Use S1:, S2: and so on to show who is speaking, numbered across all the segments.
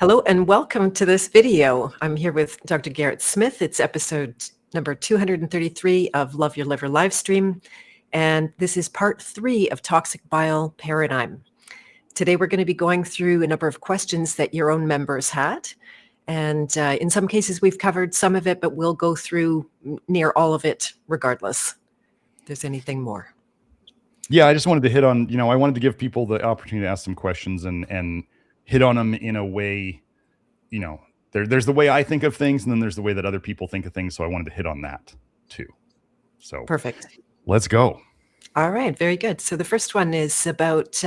S1: Hello and welcome to this video. I'm here with Dr. Garrett Smith. It's episode number 233 of Love Your Liver live stream. And this is part 3 of Toxic Bile Paradigm. Today we're going to be going through a number of questions that your own members had. And in some cases we've covered some of it, but we'll go through near all of it regardless. If there's anything more.
S2: Yeah, I just wanted to hit on, I wanted to give people the opportunity to ask some questions and hit on them in a way, there's the way I think of things, and then there's the way that other people think of things. So I wanted to hit on that too. So
S1: perfect.
S2: Let's go.
S1: All right, very good. So the first one is about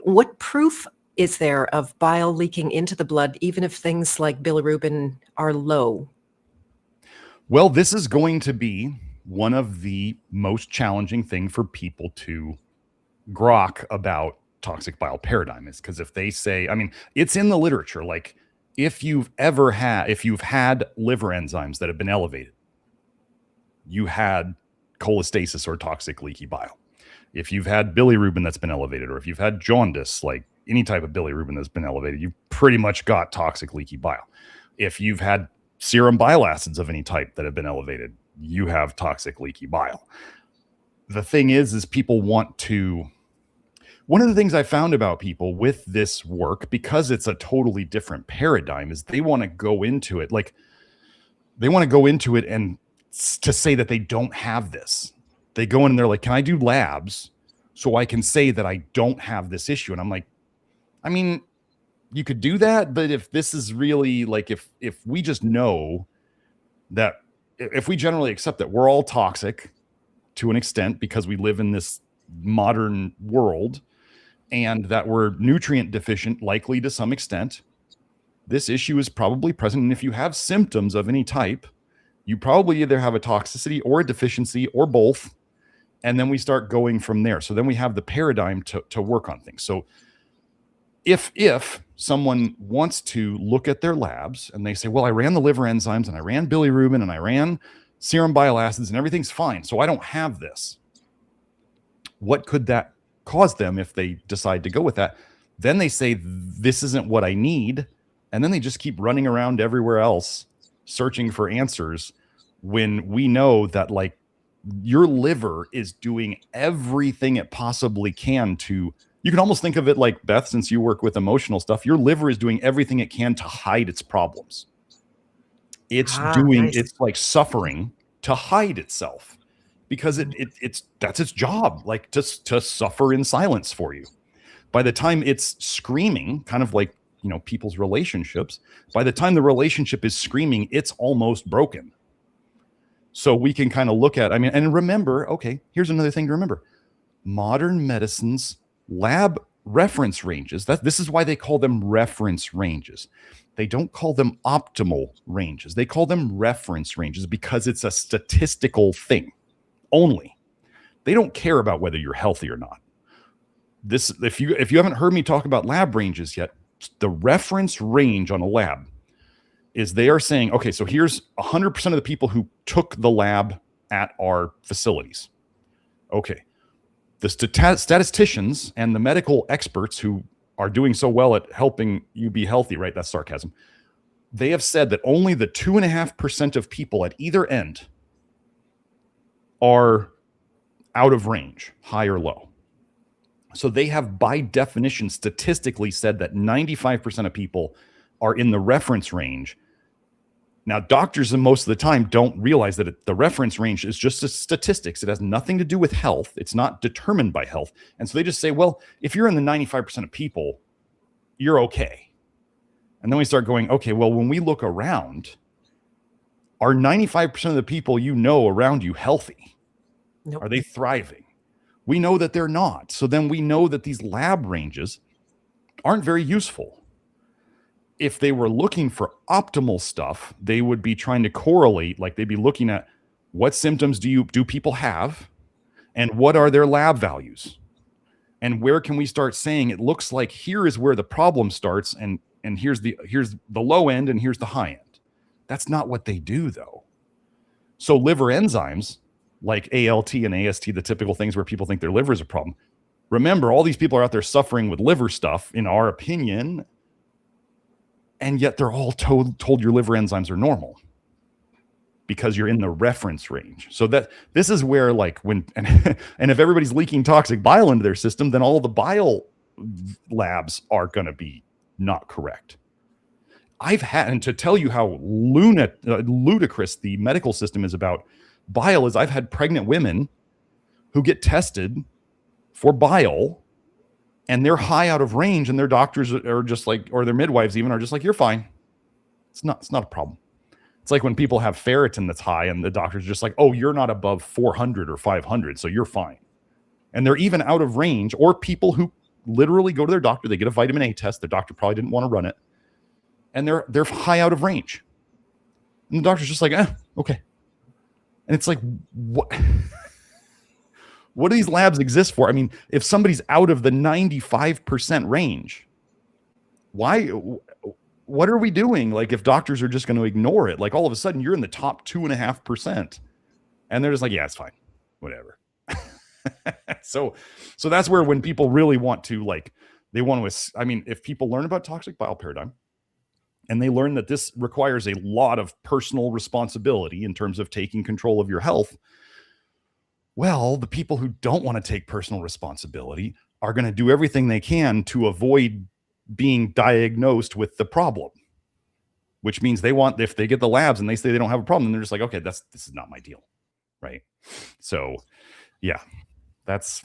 S1: what proof is there of bile leaking into the blood, even if things like bilirubin are low?
S2: Well, this is going to be one of the most challenging thing for people to grok about toxic bile paradigm, is because if they say, it's in the literature, like if you've had liver enzymes that have been elevated, you had cholestasis or toxic leaky bile. If you've had bilirubin that's been elevated, or if you've had jaundice, like any type of bilirubin that's been elevated, you've pretty much got toxic leaky bile. If you've had serum bile acids of any type that have been elevated, you have toxic leaky bile. The thing is people want to, one of the things I found about people with this work, because it's a totally different paradigm, is they want to go into it and to say that they don't have this. They go in and they're like, can I do labs so I can say that I don't have this issue? And I'm like, you could do that, but if this is really like, if we just know that, if we generally accept that we're all toxic to an extent because we live in this modern world, and that we're nutrient deficient, likely to some extent, this issue is probably present. And if you have symptoms of any type, you probably either have a toxicity or a deficiency or both. And then we start going from there. So then we have the paradigm to work on things. So if someone wants to look at their labs and they say, well, I ran the liver enzymes and I ran bilirubin and I ran serum bile acids and everything's fine, so I don't have this. What could that cause them if they decide to go with that? Then they say, this isn't what I need. And then they just keep running around everywhere else searching for answers, when we know that like your liver is doing everything it possibly can to, you can almost think of it like, Beth, since you work with emotional stuff, your liver is doing everything it can to hide its problems. It's nice. It's like suffering to hide itself, because that's its job, like to suffer in silence for you. By the time it's screaming, kind of like, people's relationships, by the time the relationship is screaming, it's almost broken. So we can kind of look at, and remember, okay, here's another thing to remember. Modern medicine's lab reference ranges, this is why they call them reference ranges. They don't call them optimal ranges. They call them reference ranges because it's a statistical thing only. They don't care about whether you're healthy or not. This, if you haven't heard me talk about lab ranges yet, the reference range on a lab is, they are saying, okay, so here's 100% of the people who took the lab at our facilities. Okay. The statisticians and the medical experts who are doing so well at helping you be healthy, right? That's sarcasm. They have said that only the 2.5% of people at either end are out of range, high or low. So they have, by definition, statistically said that 95% of people are in the reference range. Now, doctors, most of the time, don't realize that the reference range is just a statistics. It has nothing to do with health. It's not determined by health. And so they just say, well, if you're in the 95% of people, you're okay. And then we start going, okay, well, when we look around, are 95% of the people around you healthy? Nope. Are they thriving? We know that they're not. So then we know that these lab ranges aren't very useful. If they were looking for optimal stuff, they would be trying to correlate, like they'd be looking at what symptoms do people have, and what are their lab values, and where can we start saying it looks like here is where the problem starts, and here's the low end and here's the high end. That's not what they do, though. So liver enzymes like ALT and AST, the typical things where people think their liver is a problem. Remember, all these people are out there suffering with liver stuff, in our opinion, And yet they're all told your liver enzymes are normal because you're in the reference range. So that this is where like when, and if everybody's leaking toxic bile into their system, then all the bile labs are going to be not correct. I've had, and to tell you how ludicrous the medical system is about bile is I've had pregnant women who get tested for bile and they're high out of range, and their doctors are just like, or their midwives even are just like, you're fine. It's not a problem. It's like when people have ferritin that's high and the doctor's just like, oh, you're not above 400 or 500, so you're fine. And they're even out of range. Or people who literally go to their doctor, they get a vitamin A test. Their doctor probably didn't want to run it. And they're high out of range. And the doctor's just like, okay. And it's like, what? What do these labs exist for? I mean, if somebody's out of the 95% range, why? What are we doing? Like, if doctors are just going to ignore it, like all of a sudden you're in the top 2.5%, and they're just like, yeah, it's fine, whatever. So that's where when people really want to, like, they want to, I mean, if people learn about toxic bile paradigm and they learn that this requires a lot of personal responsibility in terms of taking control of your health, well, the people who don't want to take personal responsibility are going to do everything they can to avoid being diagnosed with the problem, which means they want, if they get the labs and they say they don't have a problem, then they're just like, okay, this is not my deal. Right. So yeah, that's.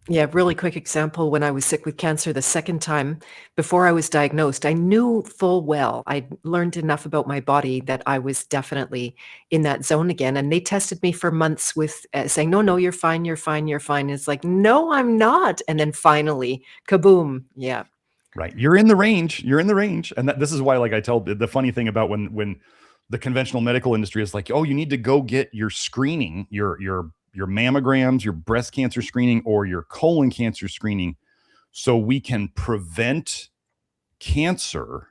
S1: Yeah, really quick example. When I was sick with cancer the second time, before I was diagnosed, I knew full well, I learned enough about my body that I was definitely in that zone again. And they tested me for months with saying, no, you're fine, you're fine, you're fine. It's like, no, I'm not. And then finally, kaboom. Yeah.
S2: Right. You're in the range. You're in the range. And this is why, like, I tell the funny thing about when the conventional medical industry is like, oh, you need to go get your screening, your mammograms, your breast cancer screening, or your colon cancer screening, so we can prevent cancer.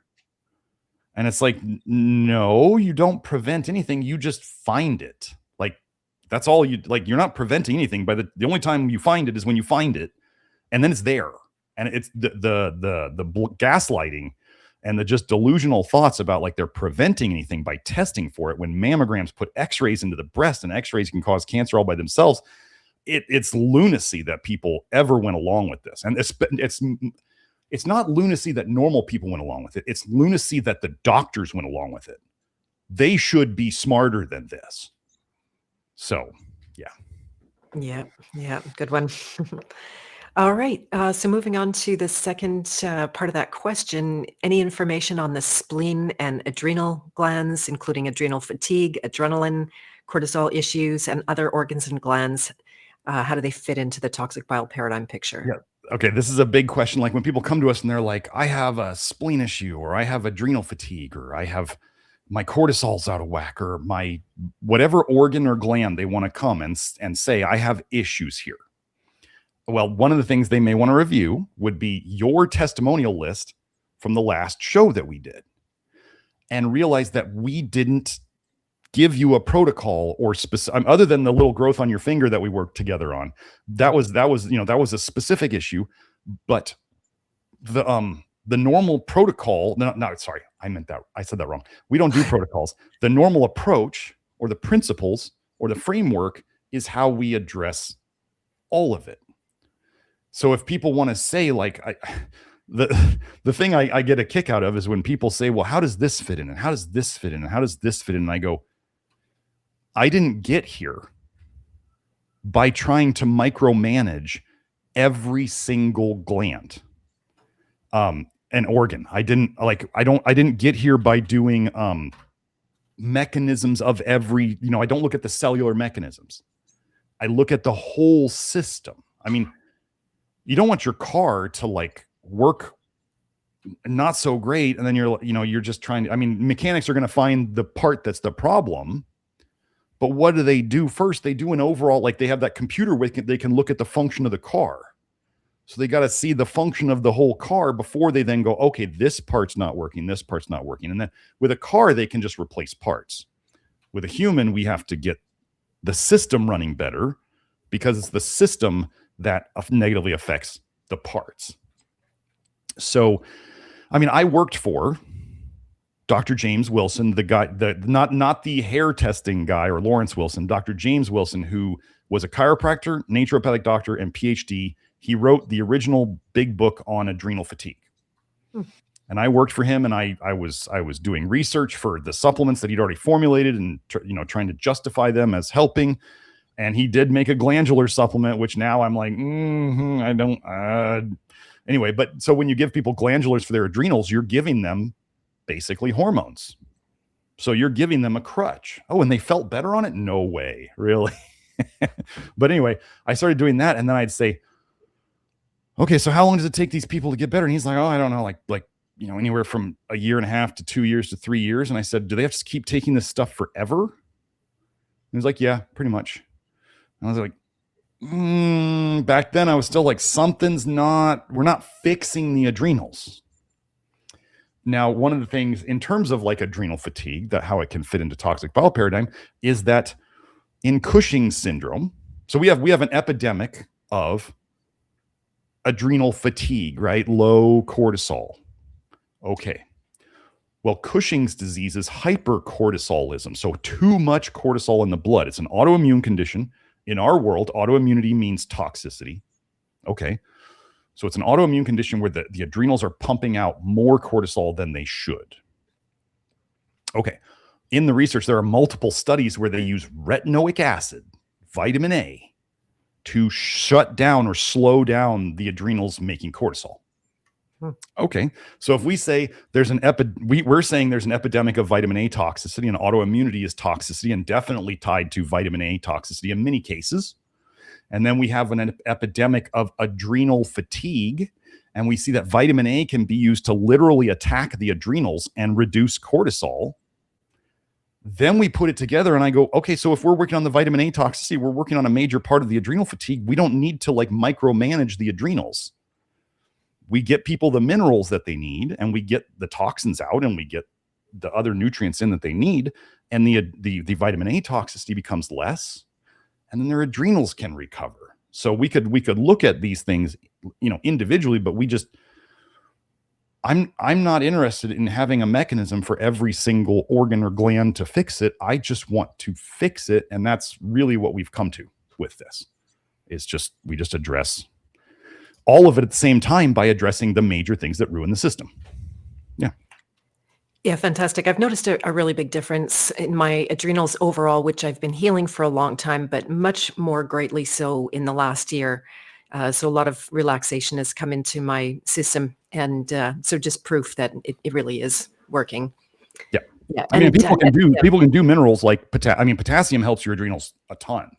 S2: And it's like, no, you don't prevent anything. You just find it. Like, that's all you, like, you're not preventing anything. By the only time you find it is when you find it, and then it's there. And it's the gaslighting and the just delusional thoughts about like they're preventing anything by testing for it, when mammograms put x-rays into the breast and x-rays can cause cancer all by themselves. It's lunacy that people ever went along with this. And it's not lunacy that normal people went along with it. It's lunacy that the doctors went along with it. They should be smarter than this. So, yeah.
S1: Yeah. Good one. All right. So moving on to the second part of that question, any information on the spleen and adrenal glands, including adrenal fatigue, adrenaline, cortisol issues, and other organs and glands? How do they fit into the toxic bile paradigm picture?
S2: Yeah. Okay. This is a big question. Like when people come to us and they're like, I have a spleen issue, or I have adrenal fatigue, or I have my cortisol's out of whack, or my whatever organ or gland they want to come and say, I have issues here. Well, one of the things they may want to review would be your testimonial list from the last show that we did, and realize that we didn't give you a protocol or other than the little growth on your finger that we worked together on. That was a specific issue, but the normal protocol, sorry, I said that wrong. We don't do protocols. The normal approach or the principles or the framework is how we address all of it. So if people want to say, like, the thing I get a kick out of is when people say, well, how does this fit in? And how does this fit in? And how does this fit in? And I go, I didn't get here by trying to micromanage every single gland and organ. I didn't get here by doing mechanisms of every, I don't look at the cellular mechanisms. I look at the whole system. I mean, you don't want your car to like work not so great, and then you're just trying to, mechanics are going to find the part that's the problem, but what do they do first? They do an overall, like they have that computer with it, they can look at the function of the car. So they got to see the function of the whole car before they then go, okay, this part's not working, this part's not working. And then with a car, they can just replace parts. With a human, we have to get the system running better, because it's the system that negatively affects the parts. So, I worked for Dr. James Wilson, the guy, not the hair testing guy or Lawrence Wilson, Dr. James Wilson, who was a chiropractor, naturopathic doctor, and PhD. He wrote the original big book on adrenal fatigue. And I worked for him, and I was doing research for the supplements that he'd already formulated and trying to justify them as helping. And he did make a glandular supplement, which now I'm like, I don't. Anyway, but so when you give people glandulars for their adrenals, you're giving them basically hormones. So you're giving them a crutch. Oh, and they felt better on it? No way, really. But anyway, I started doing that, and then I'd say, okay, so how long does it take these people to get better? And he's like, oh, I don't know, like anywhere from a year and a half to 2 years to 3 years. And I said, do they have to keep taking this stuff forever? And he was like, yeah, pretty much. And I was like, back then I was still like, we're not fixing the adrenals. Now, one of the things in terms of like adrenal fatigue, that how it can fit into toxic bile paradigm, is that in Cushing's syndrome, so we have an epidemic of adrenal fatigue, right? Low cortisol. Okay. Well, Cushing's disease is hypercortisolism. So too much cortisol in the blood. It's an autoimmune condition. In our world, autoimmunity means toxicity. Okay. So it's an autoimmune condition where the adrenals are pumping out more cortisol than they should. Okay. In the research, there are multiple studies where they use retinoic acid, vitamin A, to shut down or slow down the adrenals making cortisol. Okay. So if we say we're saying there's an epidemic of vitamin A toxicity, and autoimmunity is toxicity and definitely tied to vitamin A toxicity in many cases. And then we have an epidemic of adrenal fatigue, and we see that vitamin A can be used to literally attack the adrenals and reduce cortisol. Then we put it together and I go, okay, so if we're working on the vitamin A toxicity, we're working on a major part of the adrenal fatigue. We don't need to like micromanage the adrenals. We get people the minerals that they need, and we get the toxins out, and we get the other nutrients in that they need. And the vitamin A toxicity becomes less, and then their adrenals can recover. So we could look at these things, individually, but I'm not interested in having a mechanism for every single organ or gland to fix it. I just want to fix it. And that's really what we've come to with this. We just address all of it at the same time by addressing the major things that ruin the system. Yeah.
S1: Yeah, fantastic. I've noticed a really big difference in my adrenals overall, which I've been healing for a long time, but much more greatly so in the last year. So a lot of relaxation has come into my system. And so just proof that it really is working.
S2: Yeah.
S1: Yeah.
S2: I mean, people can do minerals like potassium helps your adrenals a ton.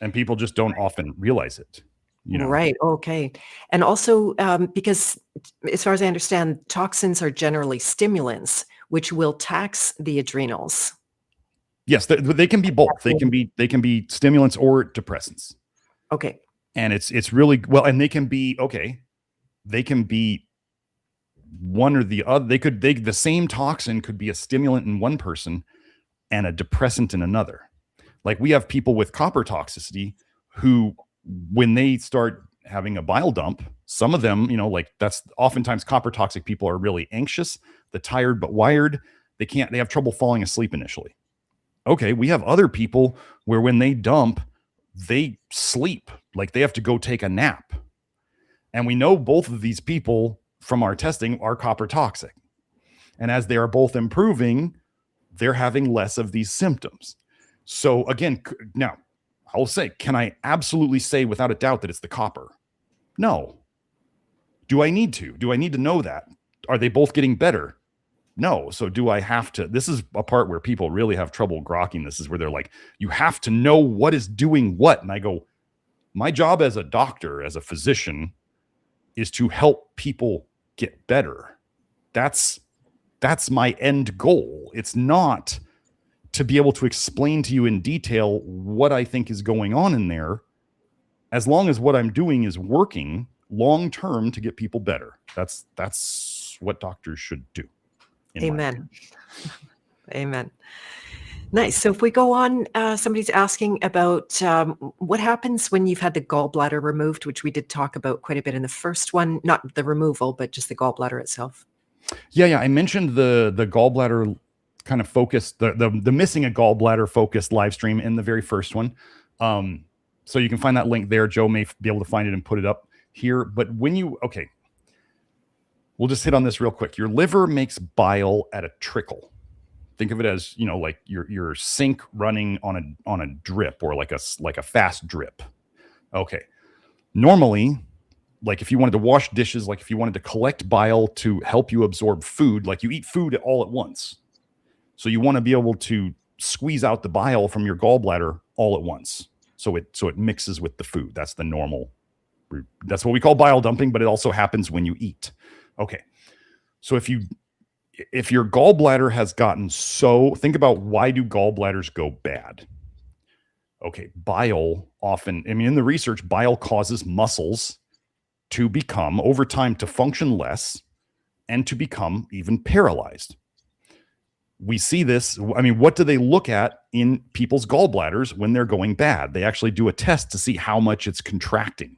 S2: And people just don't often realize it.
S1: Right. Okay. And also because as far as I understand, toxins are generally stimulants, which will tax the adrenals.
S2: Yes, they can be both. They can be stimulants or depressants.
S1: Okay.
S2: And it's really well, and they can be one or the other. The same toxin could be a stimulant in one person and a depressant in another. Like we have people with copper toxicity who, when they start having a bile dump, some of them, that's oftentimes copper toxic people are really anxious, they're tired but wired, they have trouble falling asleep initially. Okay, we have other people where when they dump, they sleep, like they have to go take a nap. And we know both of these people from our testing are copper toxic. And as they are both improving, they're having less of these symptoms. So again, now, I'll say, can I absolutely say without a doubt that it's the copper? No. Do I need to? Do I need to know that? Are they both getting better? No. So do I have to? This is a part where people really have trouble grokking. This is where they're like, you have to know what is doing what. And I go, my job as a doctor, as a physician, is to help people get better. That's my end goal. It's not to be able to explain to you in detail what I think is going on in there, as long as what I'm doing is working long-term to get people better. That's what doctors should do.
S1: Amen. Amen. Nice. So if we go on, somebody's asking about what happens when you've had the gallbladder removed, which we did talk about quite a bit in the first one, not the removal, but just the gallbladder itself.
S2: Yeah. I mentioned the gallbladder kind of focused, the missing a gallbladder focused live stream in the very first one. So you can find that link there. Joe may be able to find it and put it up here. But okay, we'll just hit on this real quick. Your liver makes bile at a trickle. Think of it as, like your sink running on a drip, or like a fast drip. Okay. Normally, like if you wanted to wash dishes, like if you wanted to collect bile to help you absorb food, like you eat food all at once. So you want to be able to squeeze out the bile from your gallbladder all at once. So it mixes with the food. That's the normal. That's what we call bile dumping, but it also happens when you eat. Okay. So if your gallbladder has gotten think about, why do gallbladders go bad? Okay. Bile often, in the research, bile causes muscles to become, over time, to function less and to become even paralyzed. We see this. What do they look at in people's gallbladders when they're going bad? They actually do a test to see how much it's contracting.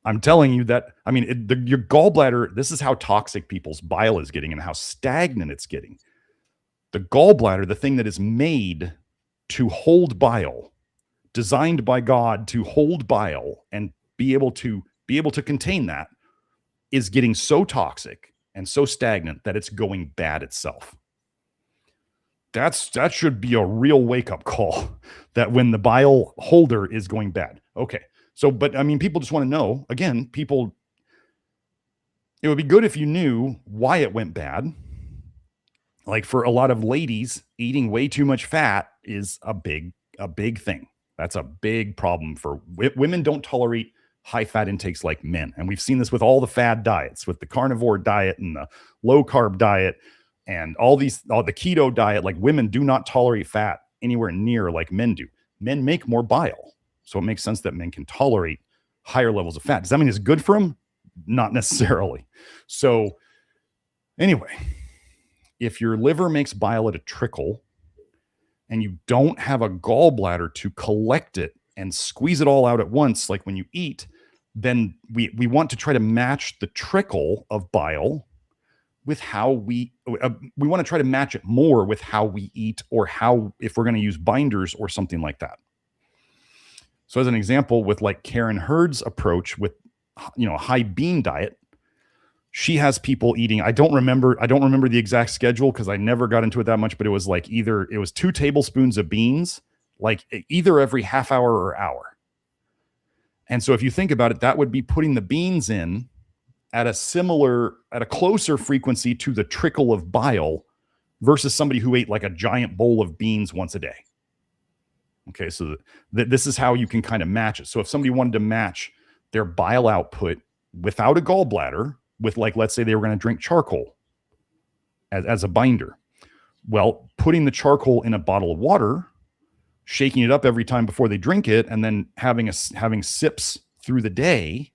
S2: I'm telling you that, your gallbladder, this is how toxic people's bile is getting and how stagnant it's getting. The gallbladder, the thing that is made to hold bile, designed by God to hold bile and be able to contain that, is getting so toxic and so stagnant that it's going bad itself. That should be a real wake-up call, that when the bile holder is going bad. Okay. So, but people just want to know, again, it would be good if you knew why it went bad. Like for a lot of ladies, eating way too much fat is a big thing. That's a big problem for women. Don't tolerate high fat intakes like men. And we've seen this with all the fad diets, with the carnivore diet and the low carb diet and all the keto diet. Like, women do not tolerate fat anywhere near like men do. Men make more bile. So it makes sense that men can tolerate higher levels of fat. Does that mean it's good for them? Not necessarily. So anyway, if your liver makes bile at a trickle and you don't have a gallbladder to collect it and squeeze it all out at once, like when you eat, then we want to try to match the trickle of bile with how we want to try to match it more with how we eat, or if we're going to use binders or something like that. So as an example, with like Karen Hurd's approach with, a high bean diet, she has people eating, I don't remember the exact schedule because I never got into it that much, but it was like it was 2 tablespoons of beans, like either every half hour or hour. And so if you think about it, that would be putting the beans in at a closer frequency to the trickle of bile versus somebody who ate like a giant bowl of beans once a day. Okay, so this is how you can kind of match it. So if somebody wanted to match their bile output without a gallbladder with, like, let's say they were going to drink charcoal as a binder. Well, putting the charcoal in a bottle of water, shaking it up every time before they drink it, and then having sips through the day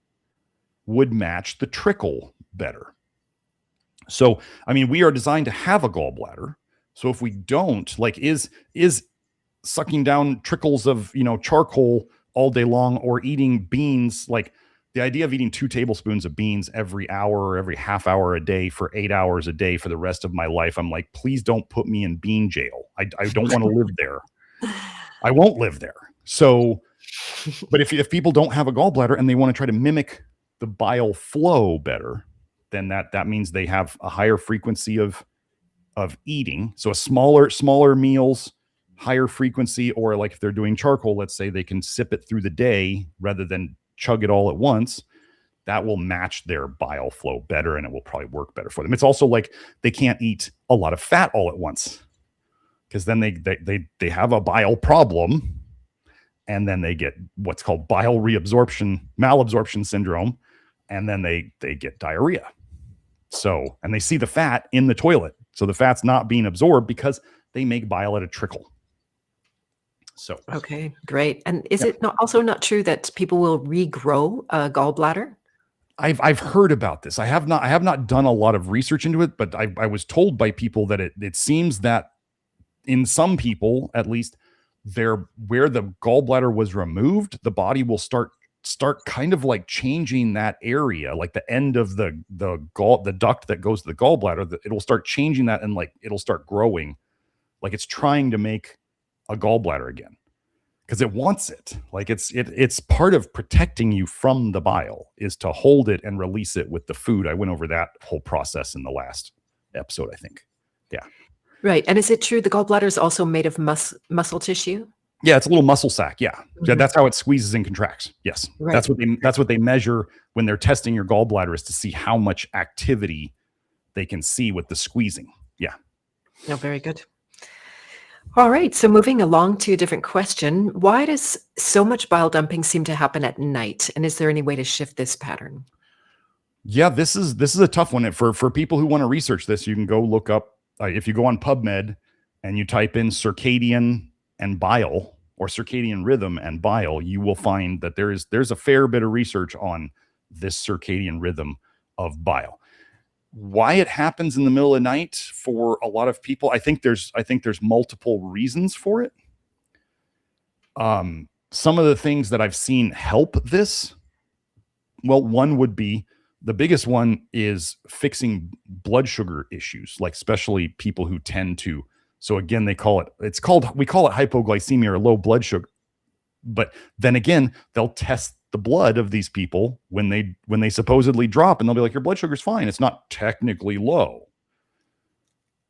S2: would match the trickle better. So, we are designed to have a gallbladder. So if we don't, like, is sucking down trickles of, charcoal all day long, or eating beans, like the idea of eating 2 tablespoons of beans every hour or every half hour a day for 8 hours a day for the rest of my life, I'm like, please don't put me in bean jail. I don't want to live there. I won't live there. So, but if people don't have a gallbladder and they want to try to mimic the bile flow better, then that means they have a higher frequency of eating. So a smaller meals, higher frequency, or like if they're doing charcoal, let's say they can sip it through the day rather than chug it all at once. That will match their bile flow better, and it will probably work better for them. It's also like they can't eat a lot of fat all at once, because then they have a bile problem, and then they get what's called bile malabsorption syndrome, and then they get diarrhea. So, and they see the fat in the toilet. So the fat's not being absorbed because they make bile at a trickle. So
S1: okay, great. And is it also not true that people will regrow a gallbladder?
S2: I've heard about this. I have not done a lot of research into it, but I was told by people that it seems that in some people, at least, where the gallbladder was removed, the body will start start kind of like changing that area, like the end of the duct that goes to the gallbladder, it'll start changing that, and like it'll start growing, like it's trying to make a gallbladder again because it wants it. Like it's part of protecting you from the bile is to hold it and release it with the food. I went over that whole process in the last episode, I think. Yeah.
S1: Right. And is it true the gallbladder is also made of muscle tissue?
S2: Yeah, it's a little muscle sac. Yeah. Yeah, that's how it squeezes and contracts. Yes.
S1: Right.
S2: That's what they measure when they're testing your gallbladder, is to see how much activity they can see with the squeezing. Yeah.
S1: Oh, very good. All right. So moving along to a different question. Why does so much bile dumping seem to happen at night? And is there any way to shift this pattern?
S2: Yeah, this is a tough one. For people who want to research this, you can go look up, if you go on PubMed and you type in circadian and bile, or circadian rhythm and bile, you will find that there's a fair bit of research on this circadian rhythm of bile. Why it happens in the middle of the night for a lot of people, I think there's multiple reasons for it. Some of the things that I've seen help this, well, one would be, the biggest one is fixing blood sugar issues, like especially people who tend to, so again, we call it hypoglycemia or low blood sugar. But then again, they'll test the blood of these people when they supposedly drop, and they'll be like, your blood sugar's fine. It's not technically low.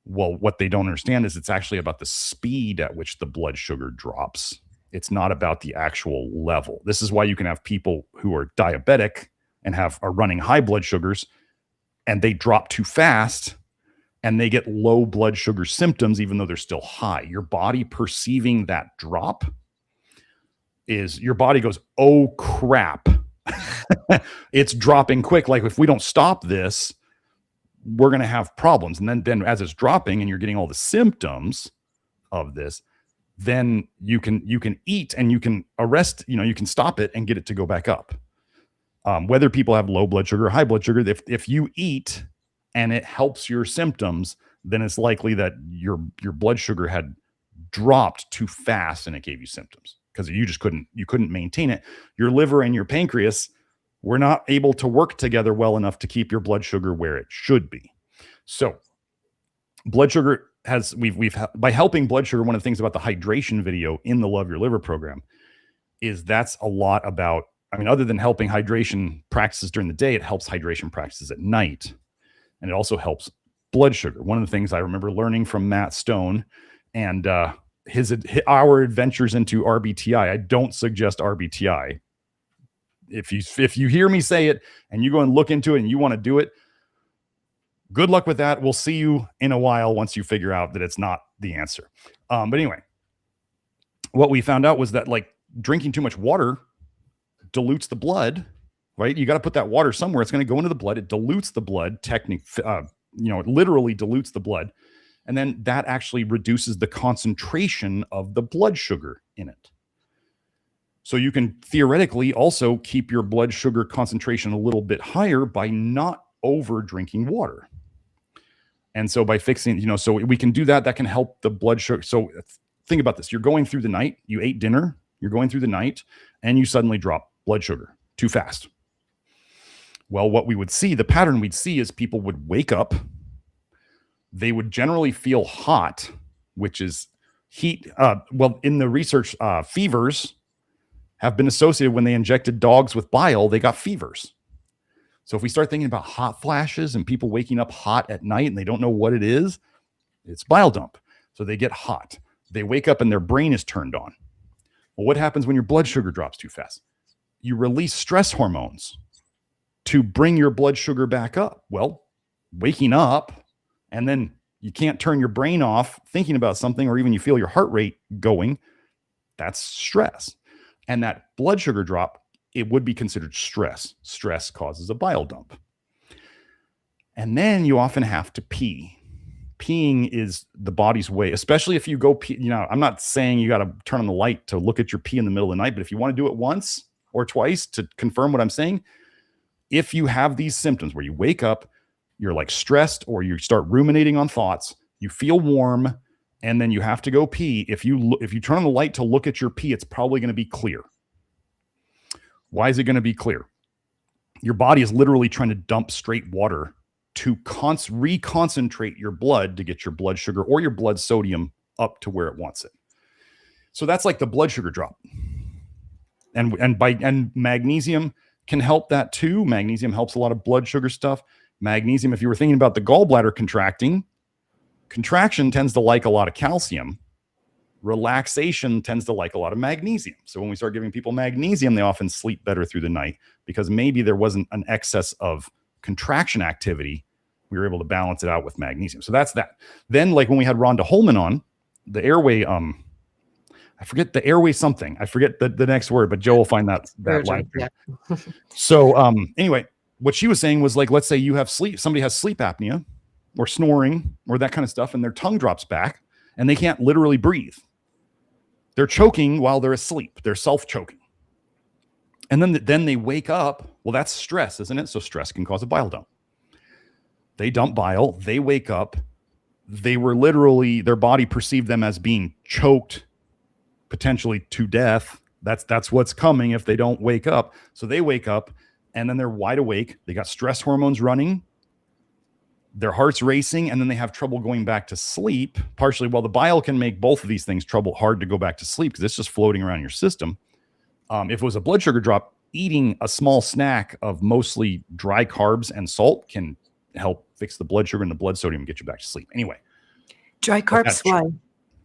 S2: Well, what they don't understand is it's actually about the speed at which the blood sugar drops. It's not about the actual level. This is why you can have people who are diabetic and are running high blood sugars, and they drop too fast and they get low blood sugar symptoms, even though they're still high. Your body perceiving that drop is, your body goes, oh crap, it's dropping quick. Like if we don't stop this, we're going to have problems. And then as it's dropping and you're getting all the symptoms of this, then you can eat and you can arrest, you can stop it and get it to go back up. Whether people have low blood sugar or high blood sugar, if you eat and it helps your symptoms, then it's likely that your blood sugar had dropped too fast and it gave you symptoms because you couldn't maintain it. Your liver and your pancreas were not able to work together well enough to keep your blood sugar where it should be. So blood sugar by helping blood sugar, one of the things about the hydration video in the Love Your Liver program is that's a lot about, other than helping hydration practices during the day, it helps hydration practices at night. And it also helps blood sugar. One of the things I remember learning from Matt Stone and our adventures into RBTI, I don't suggest RBTI. If you hear me say it and you go and look into it and you want to do it, good luck with that. We'll see you in a while once you figure out that it's not the answer. But anyway, what we found out was that like drinking too much water dilutes the blood, right? You got to put that water somewhere. It's going to go into the blood. It dilutes the blood, it literally dilutes the blood. And then that actually reduces the concentration of the blood sugar in it. So you can theoretically also keep your blood sugar concentration a little bit higher by not over drinking water. And so by fixing, so we can do that. That can help the blood sugar. So think about this. You're going through the night, you ate dinner, you're going through the night, and you suddenly drop blood sugar too fast. Well, what we would see, the pattern we'd see is people would wake up. They would generally feel hot, which is heat. In the research, fevers have been associated when they injected dogs with bile, they got fevers. So if we start thinking about hot flashes and people waking up hot at night and they don't know what it is, it's bile dump. So they get hot. They wake up and their brain is turned on. Well, what happens when your blood sugar drops too fast? You release stress hormones to bring your blood sugar back up. Well, waking up and then you can't turn your brain off thinking about something, or even you feel your heart rate going, that's stress. And that blood sugar drop, it would be considered stress. Stress causes a bile dump. And then you often have to pee. Peeing is the body's way, especially if you go pee. I'm not saying you got to turn on the light to look at your pee in the middle of the night, but if you want to do it once or twice to confirm what I'm saying, if you have these symptoms where you wake up, you're like stressed, or you start ruminating on thoughts, you feel warm, and then you have to go pee. If you turn on the light to look at your pee, it's probably going to be clear. Why is it going to be clear? Your body is literally trying to dump straight water to reconcentrate your blood to get your blood sugar or your blood sodium up to where it wants it. So that's like the blood sugar drop. And magnesium can help that too. Magnesium helps a lot of blood sugar stuff. Magnesium, if you were thinking about the gallbladder contraction tends to like a lot of calcium. Relaxation tends to like a lot of magnesium. So when we start giving people magnesium, they often sleep better through the night because maybe there wasn't an excess of contraction activity. We were able to balance it out with magnesium. So that's that. Then like when we had Rhonda Holman on, the airway, I forget the airway something. I forget the next word, but Joe will find that line.
S1: Yeah.
S2: So anyway, what she was saying was like, let's say you have somebody has sleep apnea or snoring or that kind of stuff, and their tongue drops back and they can't literally breathe. They're choking while they're asleep. They're self-choking. And then they wake up. Well, that's stress, isn't it? So stress can cause a bile dump. They dump bile. They wake up. They were literally, their body perceived them as being choked, potentially to death. That's what's coming if they don't wake up. So they wake up and then they're wide awake. They got stress hormones running. Their heart's racing, and then they have trouble going back to sleep. Partially, well, the bile can make both of these things hard to go back to sleep because it's just floating around your system. If it was a blood sugar drop, eating a small snack of mostly dry carbs and salt can help fix the blood sugar and the blood sodium and get you back to sleep. Anyway.
S1: Dry carbs, why?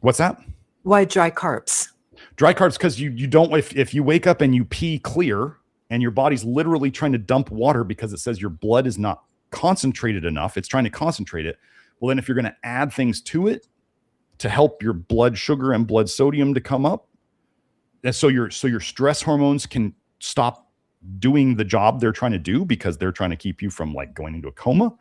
S2: What's that?
S1: Why dry carbs?
S2: Dry carbs, because you don't, if you wake up and you pee clear and your body's literally trying to dump water because it says your blood is not concentrated enough, it's trying to concentrate it. Well, then if you're going to add things to it to help your blood sugar and blood sodium to come up, and so your stress hormones can stop doing the job they're trying to do because they're trying to keep you from like going into a coma,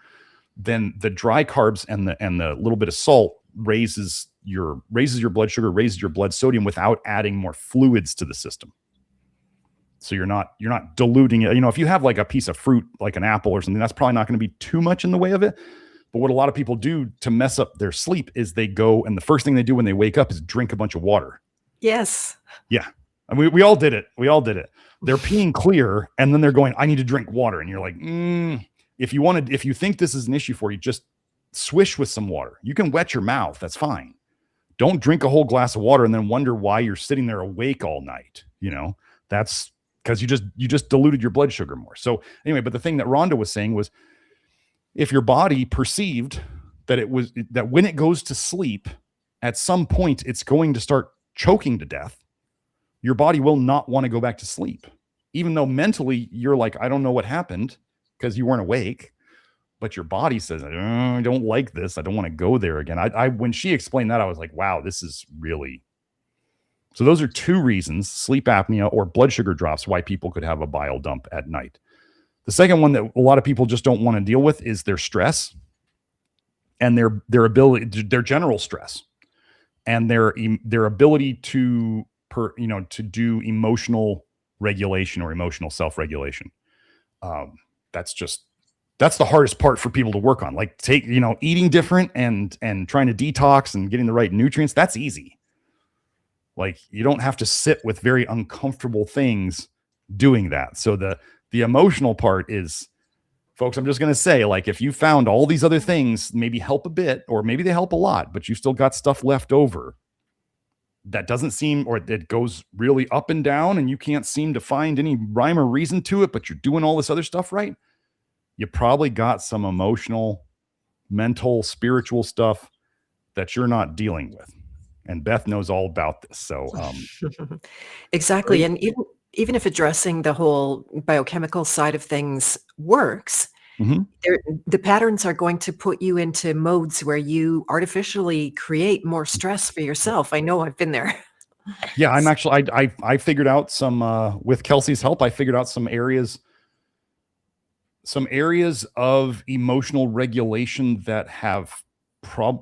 S2: then the dry carbs and the little bit of salt raises your blood sugar, raises your blood sodium without adding more fluids to the system. So you're not diluting it. You know, if you have like a piece of fruit, like an apple or something, that's probably not going to be too much in the way of it. But what a lot of people do to mess up their sleep is they go, and the first thing they do when they wake up is drink a bunch of water.
S1: Yes.
S2: Yeah. I mean, we all did it. They're peeing clear and then they're going, I need to drink water. And you're like, if you think this is an issue for you, just swish with some water. You can wet your mouth. That's fine. Don't drink a whole glass of water and then wonder why you're sitting there awake all night. You know, that's because you just diluted your blood sugar more. So anyway, but the thing that Rhonda was saying was, if your body perceived that when it goes to sleep, at some point it's going to start choking to death, your body will not want to go back to sleep, even though mentally you're like, I don't know what happened because you weren't awake, but your body says, I don't like this. I don't want to go there again. When she explained that, I was like, wow, this is really. So those are two reasons, sleep apnea or blood sugar drops, why people could have a bile dump at night. The second one that a lot of people just don't want to deal with is their stress and their ability, their general stress and their ability to do emotional regulation or emotional self-regulation. That's the hardest part for people to work on. Like eating different and trying to detox and getting the right nutrients. That's easy. Like you don't have to sit with very uncomfortable things doing that. So the emotional part is, folks, I'm just going to say, like, if you found all these other things maybe help a bit, or maybe they help a lot, but you still got stuff left over that doesn't seem, or it goes really up and down and you can't seem to find any rhyme or reason to it, but you're doing all this other stuff right, you probably got some emotional, mental, spiritual stuff that you're not dealing with. And Beth knows all about this. So
S1: exactly.
S2: Right.
S1: And even if addressing the whole biochemical side of things works, the patterns are going to put you into modes where you artificially create more stress for yourself. I know, I've been there.
S2: Yeah, I'm actually, I figured out some, with Kelsey's help, I figured out some areas of emotional regulation that have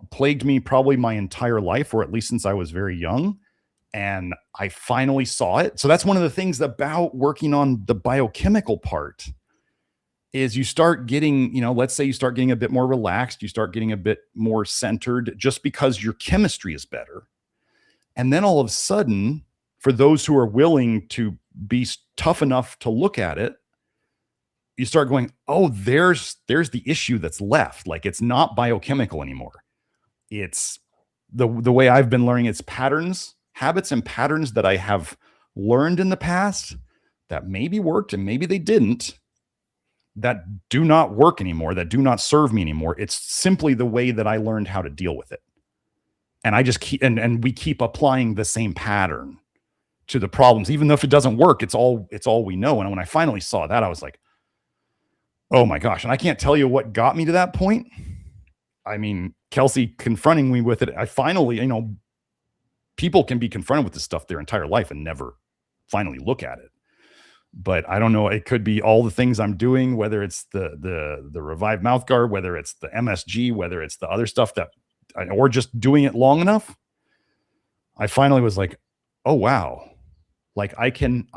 S2: plagued me probably my entire life, or at least since I was very young. And I finally saw it. So that's one of the things about working on the biochemical part is you start getting, let's say you start getting a bit more relaxed, you start getting a bit more centered just because your chemistry is better. And then all of a sudden, for those who are willing to be tough enough to look at it, you start going, oh, there's the issue that's left. Like, it's not biochemical anymore. It's the way I've been learning, it's patterns, habits and patterns that I have learned in the past that maybe worked and maybe they didn't, that do not work anymore, that do not serve me anymore. It's simply the way that I learned how to deal with it. And I just keep, and we keep applying the same pattern to the problems, even though if it doesn't work, it's all we know. And when I finally saw that, I was like, oh my gosh. And I can't tell you what got me to that point. I mean, Kelsey confronting me with it, I finally, you know, people can be confronted with this stuff their entire life and never finally look at it. But I don't know, it could be all the things I'm doing, whether it's the Reviv mouthguard, whether it's the MSG, whether it's the other stuff that, or just doing it long enough. I finally was like, oh wow, like I can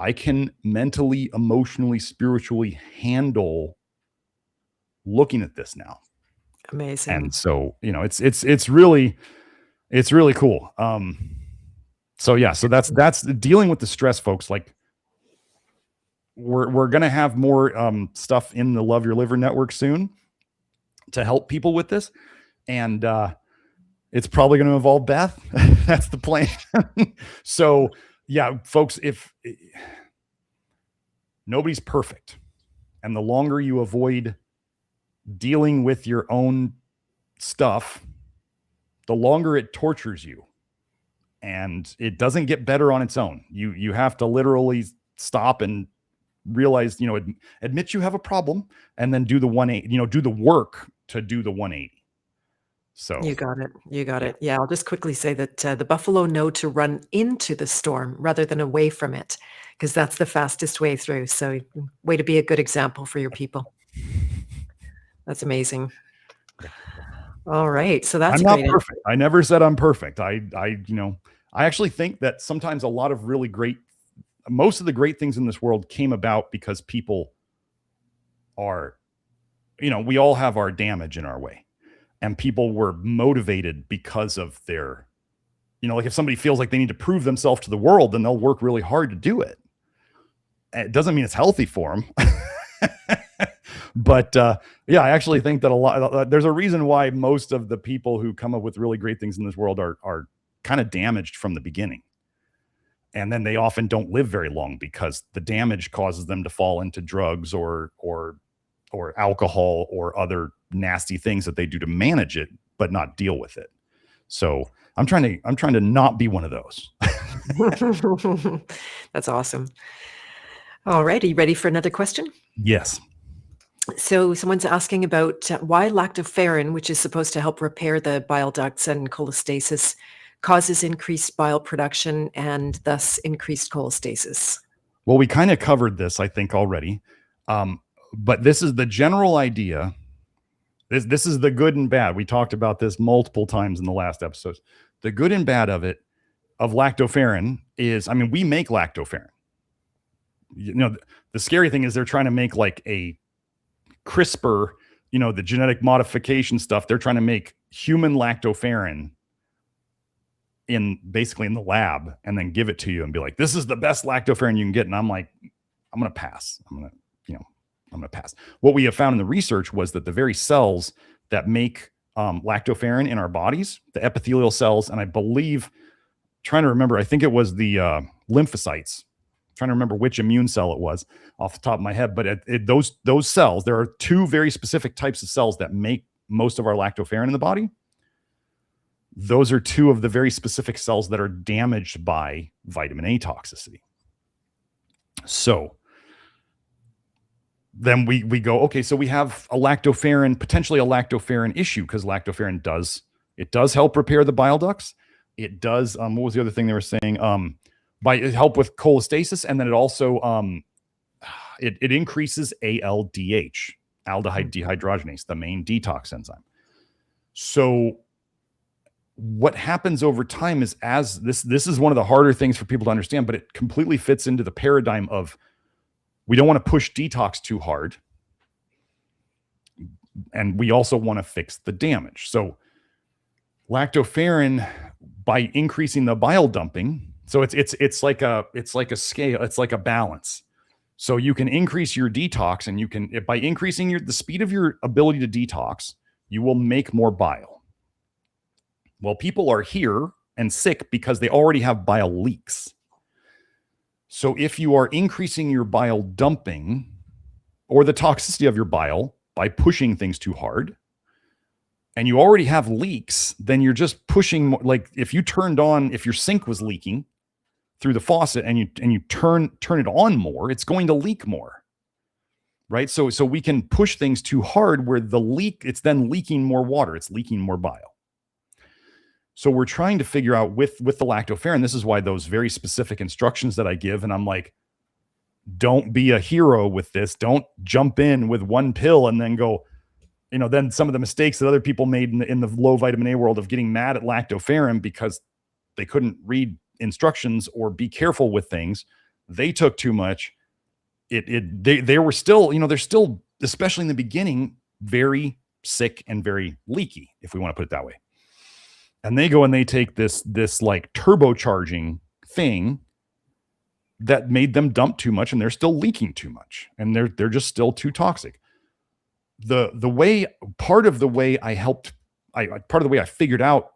S2: mentally, emotionally, spiritually handle looking at this now.
S1: Amazing.
S2: And so, you know, it's really cool. So yeah, so that's dealing with the stress, folks. Like, we're going to have more stuff in the Love Your Liver network soon to help people with this. And it's probably going to involve Beth. That's the plan. So yeah, folks, if nobody's perfect, and the longer you avoid dealing with your own stuff, the longer it tortures you, and it doesn't get better on its own. You have to literally stop and realize, you know, admit you have a problem, and then do the 180, you know, do the work to do the 180. So
S1: you got it. Yeah, I'll just quickly say that the buffalo know to run into the storm rather than away from it, because that's the fastest way through. So way to be a good example for your people. That's amazing. All right. So that's
S2: I'm not
S1: great.
S2: perfect. I never said I'm perfect. I actually think that sometimes a lot of most of the great things in this world came about because people are, you know, we all have our damage in our way, and people were motivated because of their, you know, like if somebody feels like they need to prove themselves to the world, then they'll work really hard to do it. It doesn't mean it's healthy for them. But yeah, I actually think that there's a reason why most of the people who come up with really great things in this world are kind of damaged from the beginning. And then they often don't live very long because the damage causes them to fall into drugs or alcohol or other nasty things that they do to manage it, but not deal with it. So I'm trying to not be one of those.
S1: That's awesome. All right. Are you ready for another question?
S2: Yes.
S1: So someone's asking about why lactoferrin, which is supposed to help repair the bile ducts and cholestasis, causes increased bile production and thus increased cholestasis.
S2: Well, we kind of covered this, I think, already. But this is the general idea. This is the good and bad. We talked about this multiple times in the last episodes. The good and bad of lactoferrin is, I mean, we make lactoferrin. You know, the scary thing is they're trying to make like a CRISPR, you know, the genetic modification stuff. They're trying to make human lactoferrin basically in the lab and then give it to you and be like, this is the best lactoferrin you can get. And I'm like, I'm going to pass. I'm going to pass. What we have found in the research was that the very cells that make lactoferrin in our bodies, the epithelial cells, and I believe, trying to remember, I think it was the lymphocytes. Trying to remember which immune cell it was off the top of my head, but those cells, there are two very specific types of cells that make most of our lactoferrin in the body. Those are two of the very specific cells that are damaged by vitamin A toxicity. So then we go, okay, so we have potentially a lactoferrin issue, because lactoferrin does help repair the bile ducts. It does, what was the other thing they were saying? By help with cholestasis, and then it also it increases ALDH, aldehyde dehydrogenase, the main detox enzyme. So what happens over time is, as this is one of the harder things for people to understand, but it completely fits into the paradigm of, we don't want to push detox too hard, and we also want to fix the damage. So lactoferrin, by increasing the bile dumping, So it's like a scale. It's like a balance. So you can increase your detox, and you can, by increasing the speed of your ability to detox, you will make more bile. Well, people are here and sick because they already have bile leaks. So if you are increasing your bile dumping or the toxicity of your bile by pushing things too hard, and you already have leaks, then you're just pushing more. Like if your sink was leaking through the faucet and you turn it on more, it's going to leak more. Right? So we can push things too hard where it's then leaking more water, it's leaking more bile. So we're trying to figure out with the lactoferrin, this is why those very specific instructions that I give, and I'm like, don't be a hero with this. Don't jump in with one pill and then go, then some of the mistakes that other people made in the low vitamin A world of getting mad at lactoferrin because they couldn't read instructions or be careful with things. They took too much. They were still, they're still, especially in the beginning, very sick and very leaky, if we want to put it that way. And they go and they take this like turbocharging thing that made them dump too much, and they're still leaking too much, and they're just still too toxic. Part of the way I figured out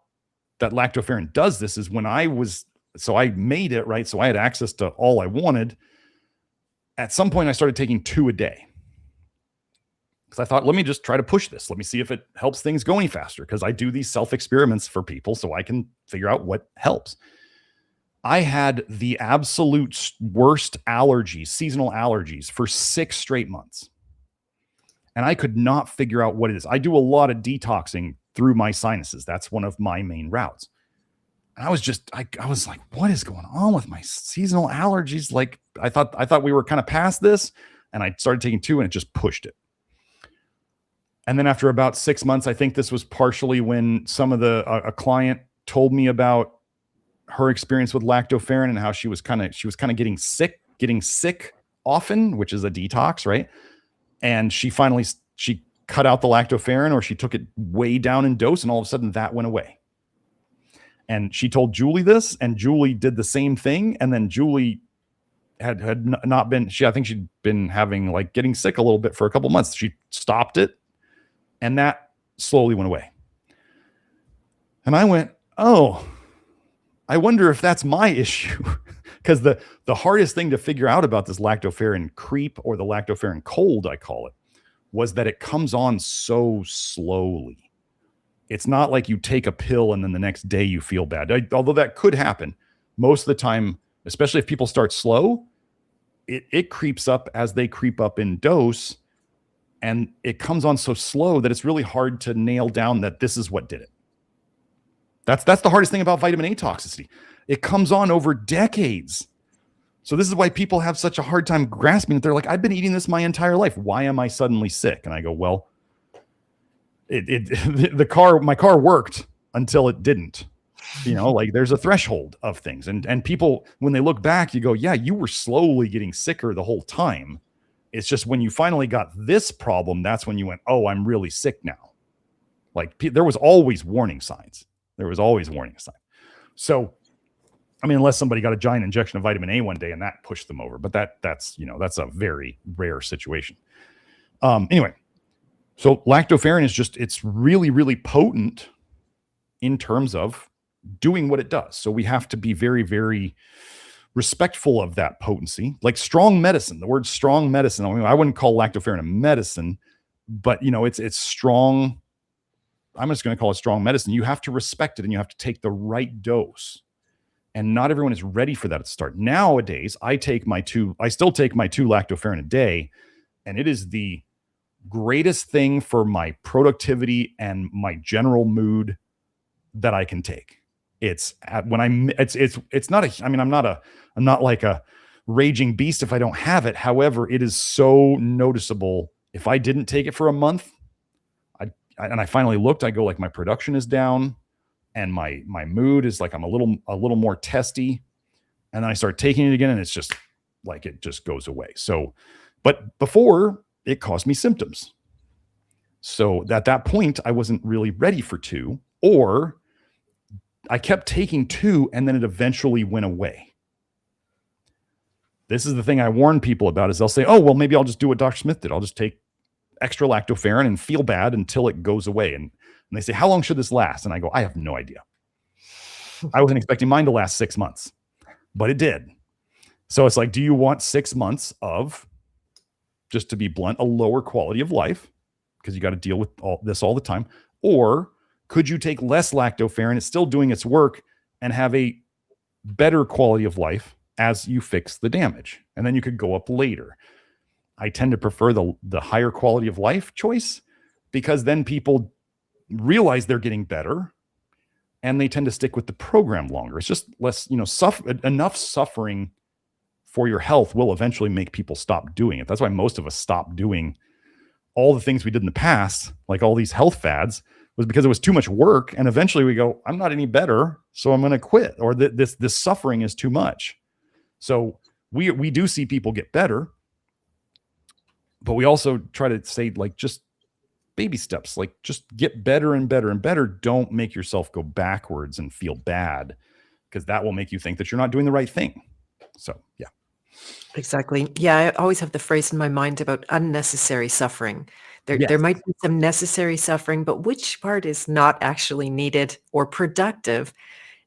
S2: that lactoferrin does this is when I made it, right? So I had access to all I wanted. At some point I started taking 2 a day because I thought, let me just try to push this. Let me see if it helps things go any faster, because I do these self experiments for people so I can figure out what helps. I had the absolute worst allergies, seasonal allergies, for 6 straight months. And I could not figure out what it is. I do a lot of detoxing through my sinuses. That's one of my main routes. And I was like, what is going on with my seasonal allergies? Like I thought we were kind of past this, and I started taking 2 and it just pushed it. And then after about 6 months, I think this was partially when a client told me about her experience with lactoferrin and how she was kind of getting sick often, which is a detox, right? And she cut out the lactoferrin, or she took it way down in dose, and all of a sudden that went away. And she told Julie this, and Julie did the same thing. And then Julie had not been, I think she'd been having like getting sick a little bit for a couple months. She stopped it, and that slowly went away. And I went, oh, I wonder if that's my issue. Because the hardest thing to figure out about this lactoferrin creep, or the lactoferrin cold, I call it, was that it comes on so slowly. It's not like you take a pill and then the next day you feel bad. Although that could happen. Most of the time, especially if people start slow, it creeps up as they creep up in dose, and it comes on so slow that it's really hard to nail down that this is what did it. That's the hardest thing about vitamin A toxicity. It comes on over decades. So this is why people have such a hard time grasping it. They're like, I've been eating this my entire life. Why am I suddenly sick? And I go, well, my car worked until it didn't. Like there's a threshold of things. And people, when they look back, you go, yeah, you were slowly getting sicker the whole time. It's just when you finally got this problem, that's when you went, oh, I'm really sick now. Like there was always warning signs. So, I mean, unless somebody got a giant injection of vitamin A one day and that pushed them over, but that's a very rare situation. Anyway, so lactoferrin is it's really, really potent in terms of doing what it does. So we have to be very, very respectful of that potency. Like strong medicine, the word strong medicine, I mean, I wouldn't call lactoferrin a medicine, but it's strong. I'm just going to call it strong medicine. You have to respect it, and you have to take the right dose. And not everyone is ready for that at the start. Nowadays, I still take my 2 lactoferrin a day, and it is the greatest thing for my productivity and my general mood that I can take. I'm not like a raging beast if I don't have it. However, it is so noticeable. If I didn't take it for a month, I finally looked, I go like, my production is down, and my mood is like, I'm a little more testy. And then I start taking it again, and it's just like, it just goes away. So, but before, it caused me symptoms. So at that point, I wasn't really ready for 2, or I kept taking 2 and then it eventually went away. This is the thing I warn people about is they'll say, oh, well, maybe I'll just do what Dr. Smith did. I'll just take extra lactoferrin and feel bad until it goes away. And they say, how long should this last? And I go, I have no idea. I wasn't expecting mine to last 6 months, but it did. So it's like, do you want 6 months of, just to be blunt, a lower quality of life? Because you got to deal with all this all the time. Or could you take less lactoferrin, it's still doing its work, and have a better quality of life as you fix the damage? And then you could go up later. I tend to prefer the higher quality of life choice, because then people realize they're getting better and they tend to stick with the program longer. It's just less, enough suffering for your health will eventually make people stop doing it. That's why most of us stop doing all the things we did in the past, like all these health fads, was because it was too much work. And eventually we go, I'm not any better, so I'm going to quit, or this suffering is too much. So we do see people get better, but we also try to say, like, just baby steps, like just get better and better and better. Don't make yourself go backwards and feel bad, because that will make you think that you're not doing the right thing. So, yeah.
S1: Exactly. Yeah, I always have the phrase in my mind about unnecessary suffering.
S2: Yes.
S1: There might be some necessary suffering, but which part is not actually needed or productive?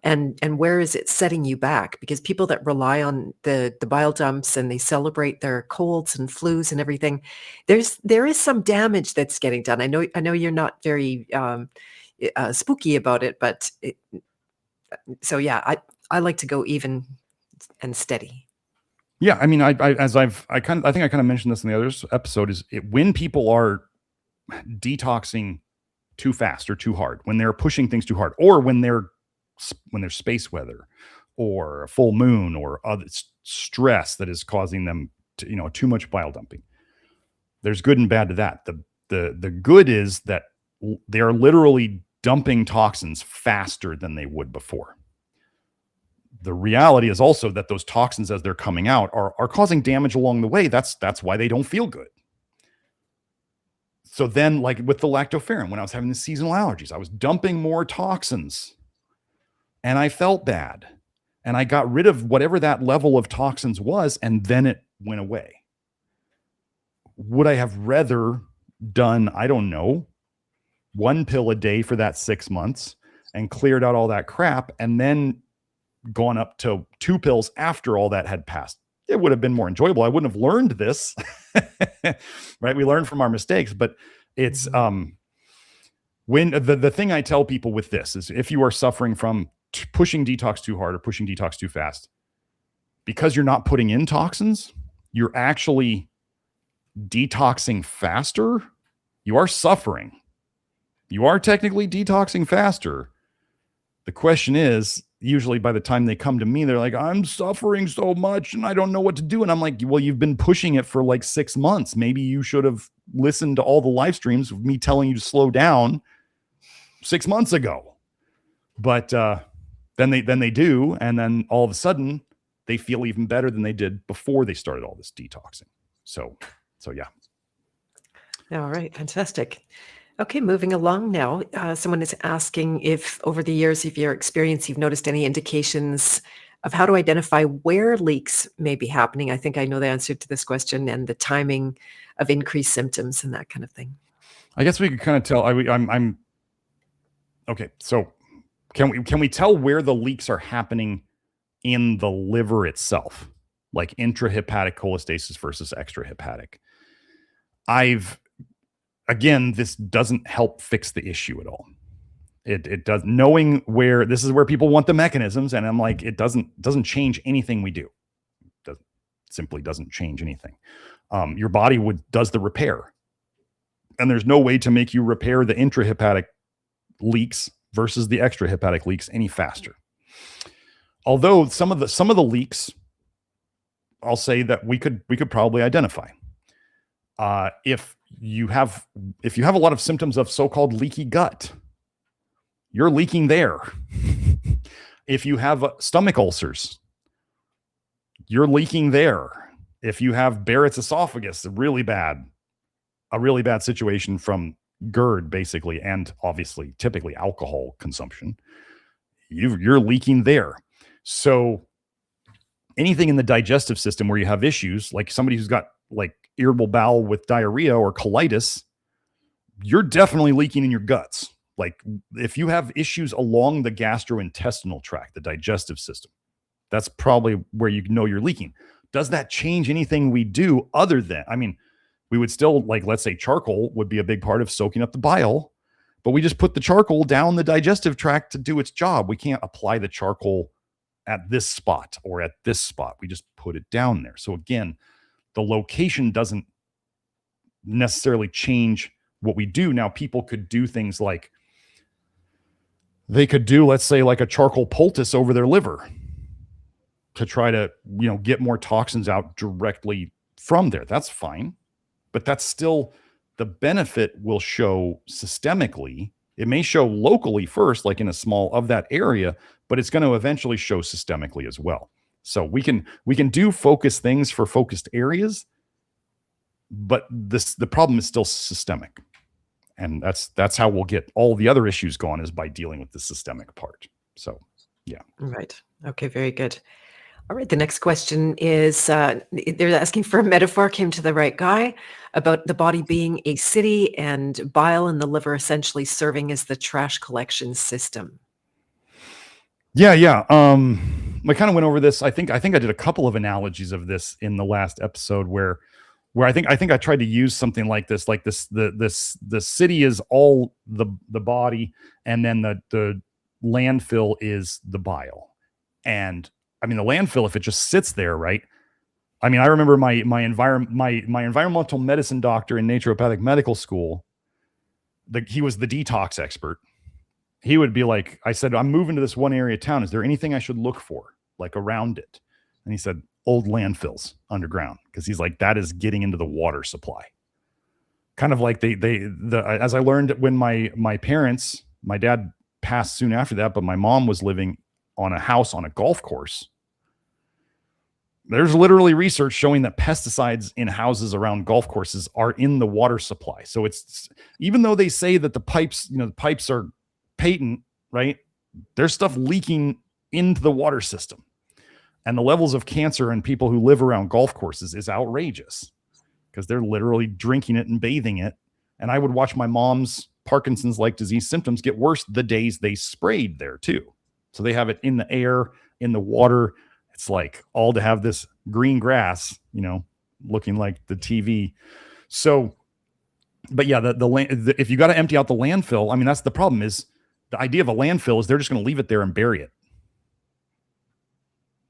S1: And where is it setting you back? Because people that rely on the bile dumps and they celebrate their colds and flus and everything, there is some damage that's getting done. I know you're not very spooky about it, but so yeah, I like to go even and steady.
S2: Yeah, I mean, I think I kind of mentioned this in the other episode, is when people are detoxing too fast or too hard, when they're pushing things too hard, or when there's space weather or a full moon or other stress that is causing them to, too much bile dumping. There's good and bad to that. The good is that they are literally dumping toxins faster than they would before. The reality is also that those toxins, as they're coming out, are causing damage along the way. That's why they don't feel good. So then, like with the lactoferrin, when I was having the seasonal allergies, I was dumping more toxins and I felt bad. And I got rid of whatever that level of toxins was, and then it went away. Would I have rather done, I don't know, 1 pill a day for that 6 months and cleared out all that crap, and then gone up to 2 pills after all that had passed? It would have been more enjoyable. I wouldn't have learned this, right? We learn from our mistakes, but it's, when the thing I tell people with this is, if you are suffering from pushing detox too hard or pushing detox too fast, because you're not putting in toxins, you're actually detoxing faster. You are suffering. You are technically detoxing faster. The question is, usually by the time they come to me, they're like, I'm suffering so much and I don't know what to do. And I'm like, well, you've been pushing it for like 6 months. Maybe you should have listened to all the live streams of me telling you to slow down 6 months ago. But then they do. And then all of a sudden they feel even better than they did before they started all this detoxing. So yeah.
S1: All right. Fantastic. Okay, moving along now. Someone is asking if over the years of your experience, you've noticed any indications of how to identify where leaks may be happening. I think I know the answer to this question, and the timing of increased symptoms and that kind of thing.
S2: I guess we could kind of tell. I'm okay. So can we tell where the leaks are happening in the liver itself, like intrahepatic cholestasis versus extrahepatic? Again, this doesn't help fix the issue at all. It does, knowing where this is where people want the mechanisms, and I'm like, it doesn't change anything we do. Simply doesn't change anything. Your body does the repair, and there's no way to make you repair the intrahepatic leaks versus the extrahepatic leaks any faster. Although some of the leaks, I'll say that we could probably identify. If you have a lot of symptoms of so-called leaky gut, you're leaking there. If you have stomach ulcers, you're leaking there. If you have Barrett's esophagus, a really bad situation from GERD, basically, and obviously typically alcohol consumption, you're leaking there. So anything in the digestive system where you have issues, like somebody who's got like irritable bowel with diarrhea or colitis, you're definitely leaking in your guts. Like if you have issues along the gastrointestinal tract, the digestive system, that's probably where you know you're leaking. Does that change anything we do other than, I mean, we would still, like, let's say charcoal would be a big part of soaking up the bile, but we just put the charcoal down the digestive tract to do its job. We can't apply the charcoal at this spot or at this spot. We just put it down there. So again, the location doesn't necessarily change what we do. Now, people could do things like they could do, let's say, like a charcoal poultice over their liver to try to, get more toxins out directly from there. That's fine. But that's still, the benefit will show systemically. It may show locally first, like in a small of that area, but it's going to eventually show systemically as well. So we can do focused things for focused areas, but the problem is still systemic. And that's how we'll get all the other issues gone, is by dealing with the systemic part. So, yeah.
S1: Right. Okay, very good. All right, the next question is, they're asking for a metaphor, came to the right guy, about the body being a city and bile in the liver essentially serving as the trash collection system.
S2: Yeah. I kind of went over this. I think I did a couple of analogies of this in the last episode where I think I tried to use something like this, the city is all the body, and then the landfill is the bile. And I mean, the landfill, if it just sits there, right? I mean, I remember my environmental medicine doctor in naturopathic medical school, he was the detox expert. He would be like, I said, I'm moving to this one area of town. Is there anything I should look for, like around it? And he said, old landfills underground, because he's like, that is getting into the water supply. Kind of like as I learned when my parents, my dad passed soon after that, but my mom was living on a house on a golf course. There's literally research showing that pesticides in houses around golf courses are in the water supply. So it's, even though they say that the pipes are patent, right? There's stuff leaking into the water system. And the levels of cancer in people who live around golf courses is outrageous, because they're literally drinking it and bathing it. And I would watch my mom's Parkinson's-like disease symptoms get worse the days they sprayed there too. So they have it in the air, in the water. It's like all to have this green grass, looking like the TV. So, but yeah, if you got to empty out the landfill, I mean, that's the problem. Is the idea of a landfill is they're just going to leave it there and bury it.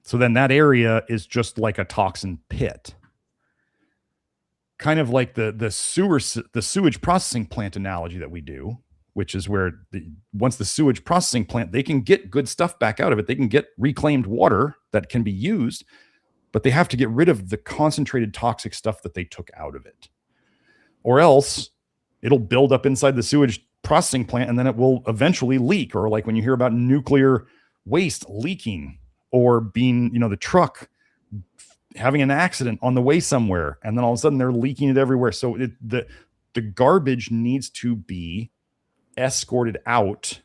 S2: So then that area is just like a toxin pit. Kind of like the sewage processing plant analogy that we do, which is where once the sewage processing plant, they can get good stuff back out of it. They can get reclaimed water that can be used, but they have to get rid of the concentrated toxic stuff that they took out of it. Or else it'll build up inside the sewage processing plant, and then it will eventually leak. Or like when you hear about nuclear waste leaking, or being, the truck having an accident on the way somewhere, and then all of a sudden they're leaking it everywhere. So the garbage needs to be escorted out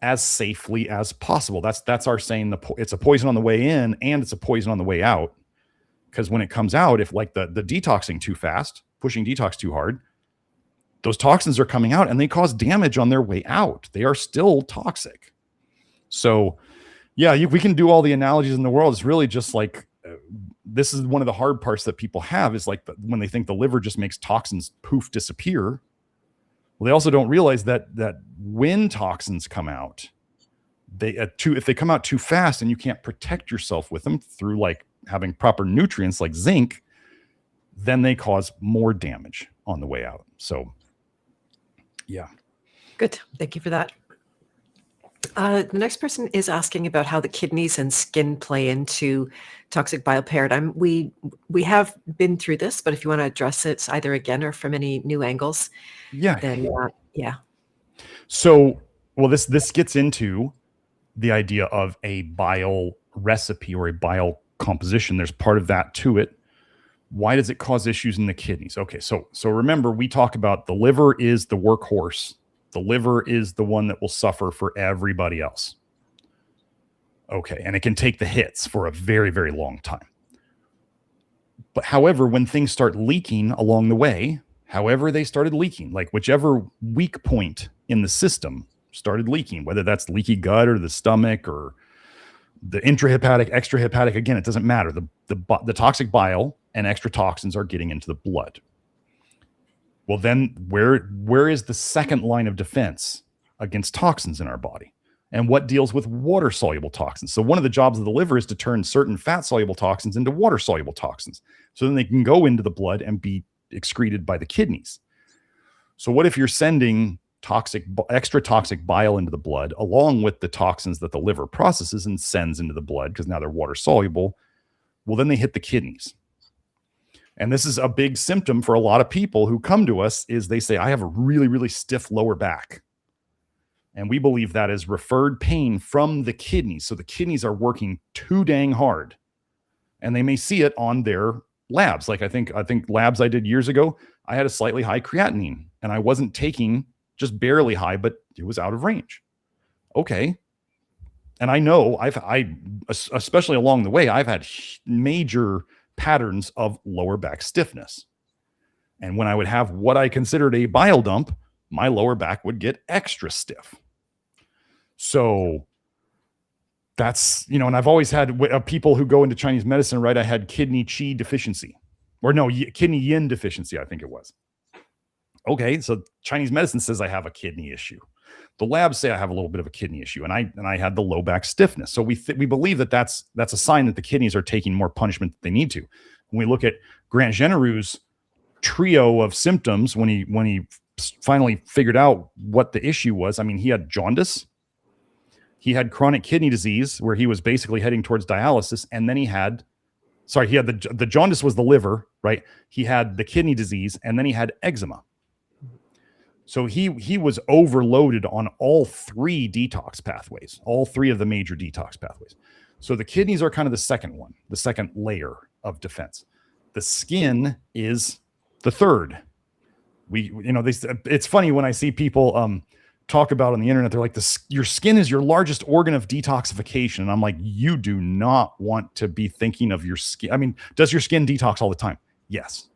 S2: as safely as possible. That's our saying. It's a poison on the way in, and it's a poison on the way out. Because when it comes out, if like the detoxing too fast, pushing detox too hard, those toxins are coming out and they cause damage on their way out. They are still toxic. So yeah, we can do all the analogies in the world. It's really just like, this is one of the hard parts that people have, is like when they think the liver just makes toxins poof disappear. Well, they also don't realize that when toxins come out, if they come out too fast and you can't protect yourself with them through like having proper nutrients like zinc, then they cause more damage on the way out. So yeah.
S1: Good. Thank you for that. The next person is asking about how the kidneys and skin play into toxic bile paradigm. We have been through this, but if you want to address it either again or from any new angles, then yeah.
S2: So, well, this gets into the idea of a bile recipe or a bile composition. There's part of that to it. Why does it cause issues in the kidneys? Okay, so remember, we talk about the liver is the workhorse. The liver is the one that will suffer for everybody else. Okay. And it can take the hits for a very, very long time. But however, when things start leaking along the way, however they started leaking, like whichever weak point in the system started leaking, whether that's leaky gut or the stomach or the intrahepatic, extrahepatic, again, it doesn't matter. The toxic bile and extra toxins are getting into the blood. Well, then where is the second line of defense against toxins in our body? And what deals with water-soluble toxins? So one of the jobs of the liver is to turn certain fat-soluble toxins into water-soluble toxins. So then they can go into the blood and be excreted by the kidneys. So what if you're sending extra toxic bile into the blood along with the toxins that the liver processes and sends into the blood because now they're water-soluble? Well, then they hit the kidneys. And this is a big symptom for a lot of people who come to us is they say, I have a really, really stiff lower back. And we believe that is referred pain from the kidneys. So the kidneys are working too dang hard. And they may see it on their labs. Like I think labs I did years ago, I had a slightly high creatinine and I wasn't taking just barely high, but it was out of range. Okay. And I know especially along the way, I've had major patterns of lower back stiffness. And when I would have what I considered a bile dump, my lower back would get extra stiff. So that's, and I've always had people who go into Chinese medicine, right? I had kidney qi deficiency kidney yin deficiency, I think it was. Okay. So Chinese medicine says I have a kidney issue. The labs say I have a little bit of a kidney issue and I had the low back stiffness. So we believe that that's a sign that the kidneys are taking more punishment than they need to. When we look at Grant Genereux's trio of symptoms, when he finally figured out what the issue was, I mean, he had jaundice, he had chronic kidney disease where he was basically heading towards dialysis. And then he had the jaundice was the liver, right? He had the kidney disease and then he had eczema. So he was overloaded on all three detox pathways, all three of the major detox pathways. So the kidneys are kind of the second one, the second layer of defense. The skin is the third. It's funny when I see people talk about on the internet, they're like, your skin is your largest organ of detoxification. And I'm like, you do not want to be thinking of your skin. I mean, does your skin detox all the time? Yes.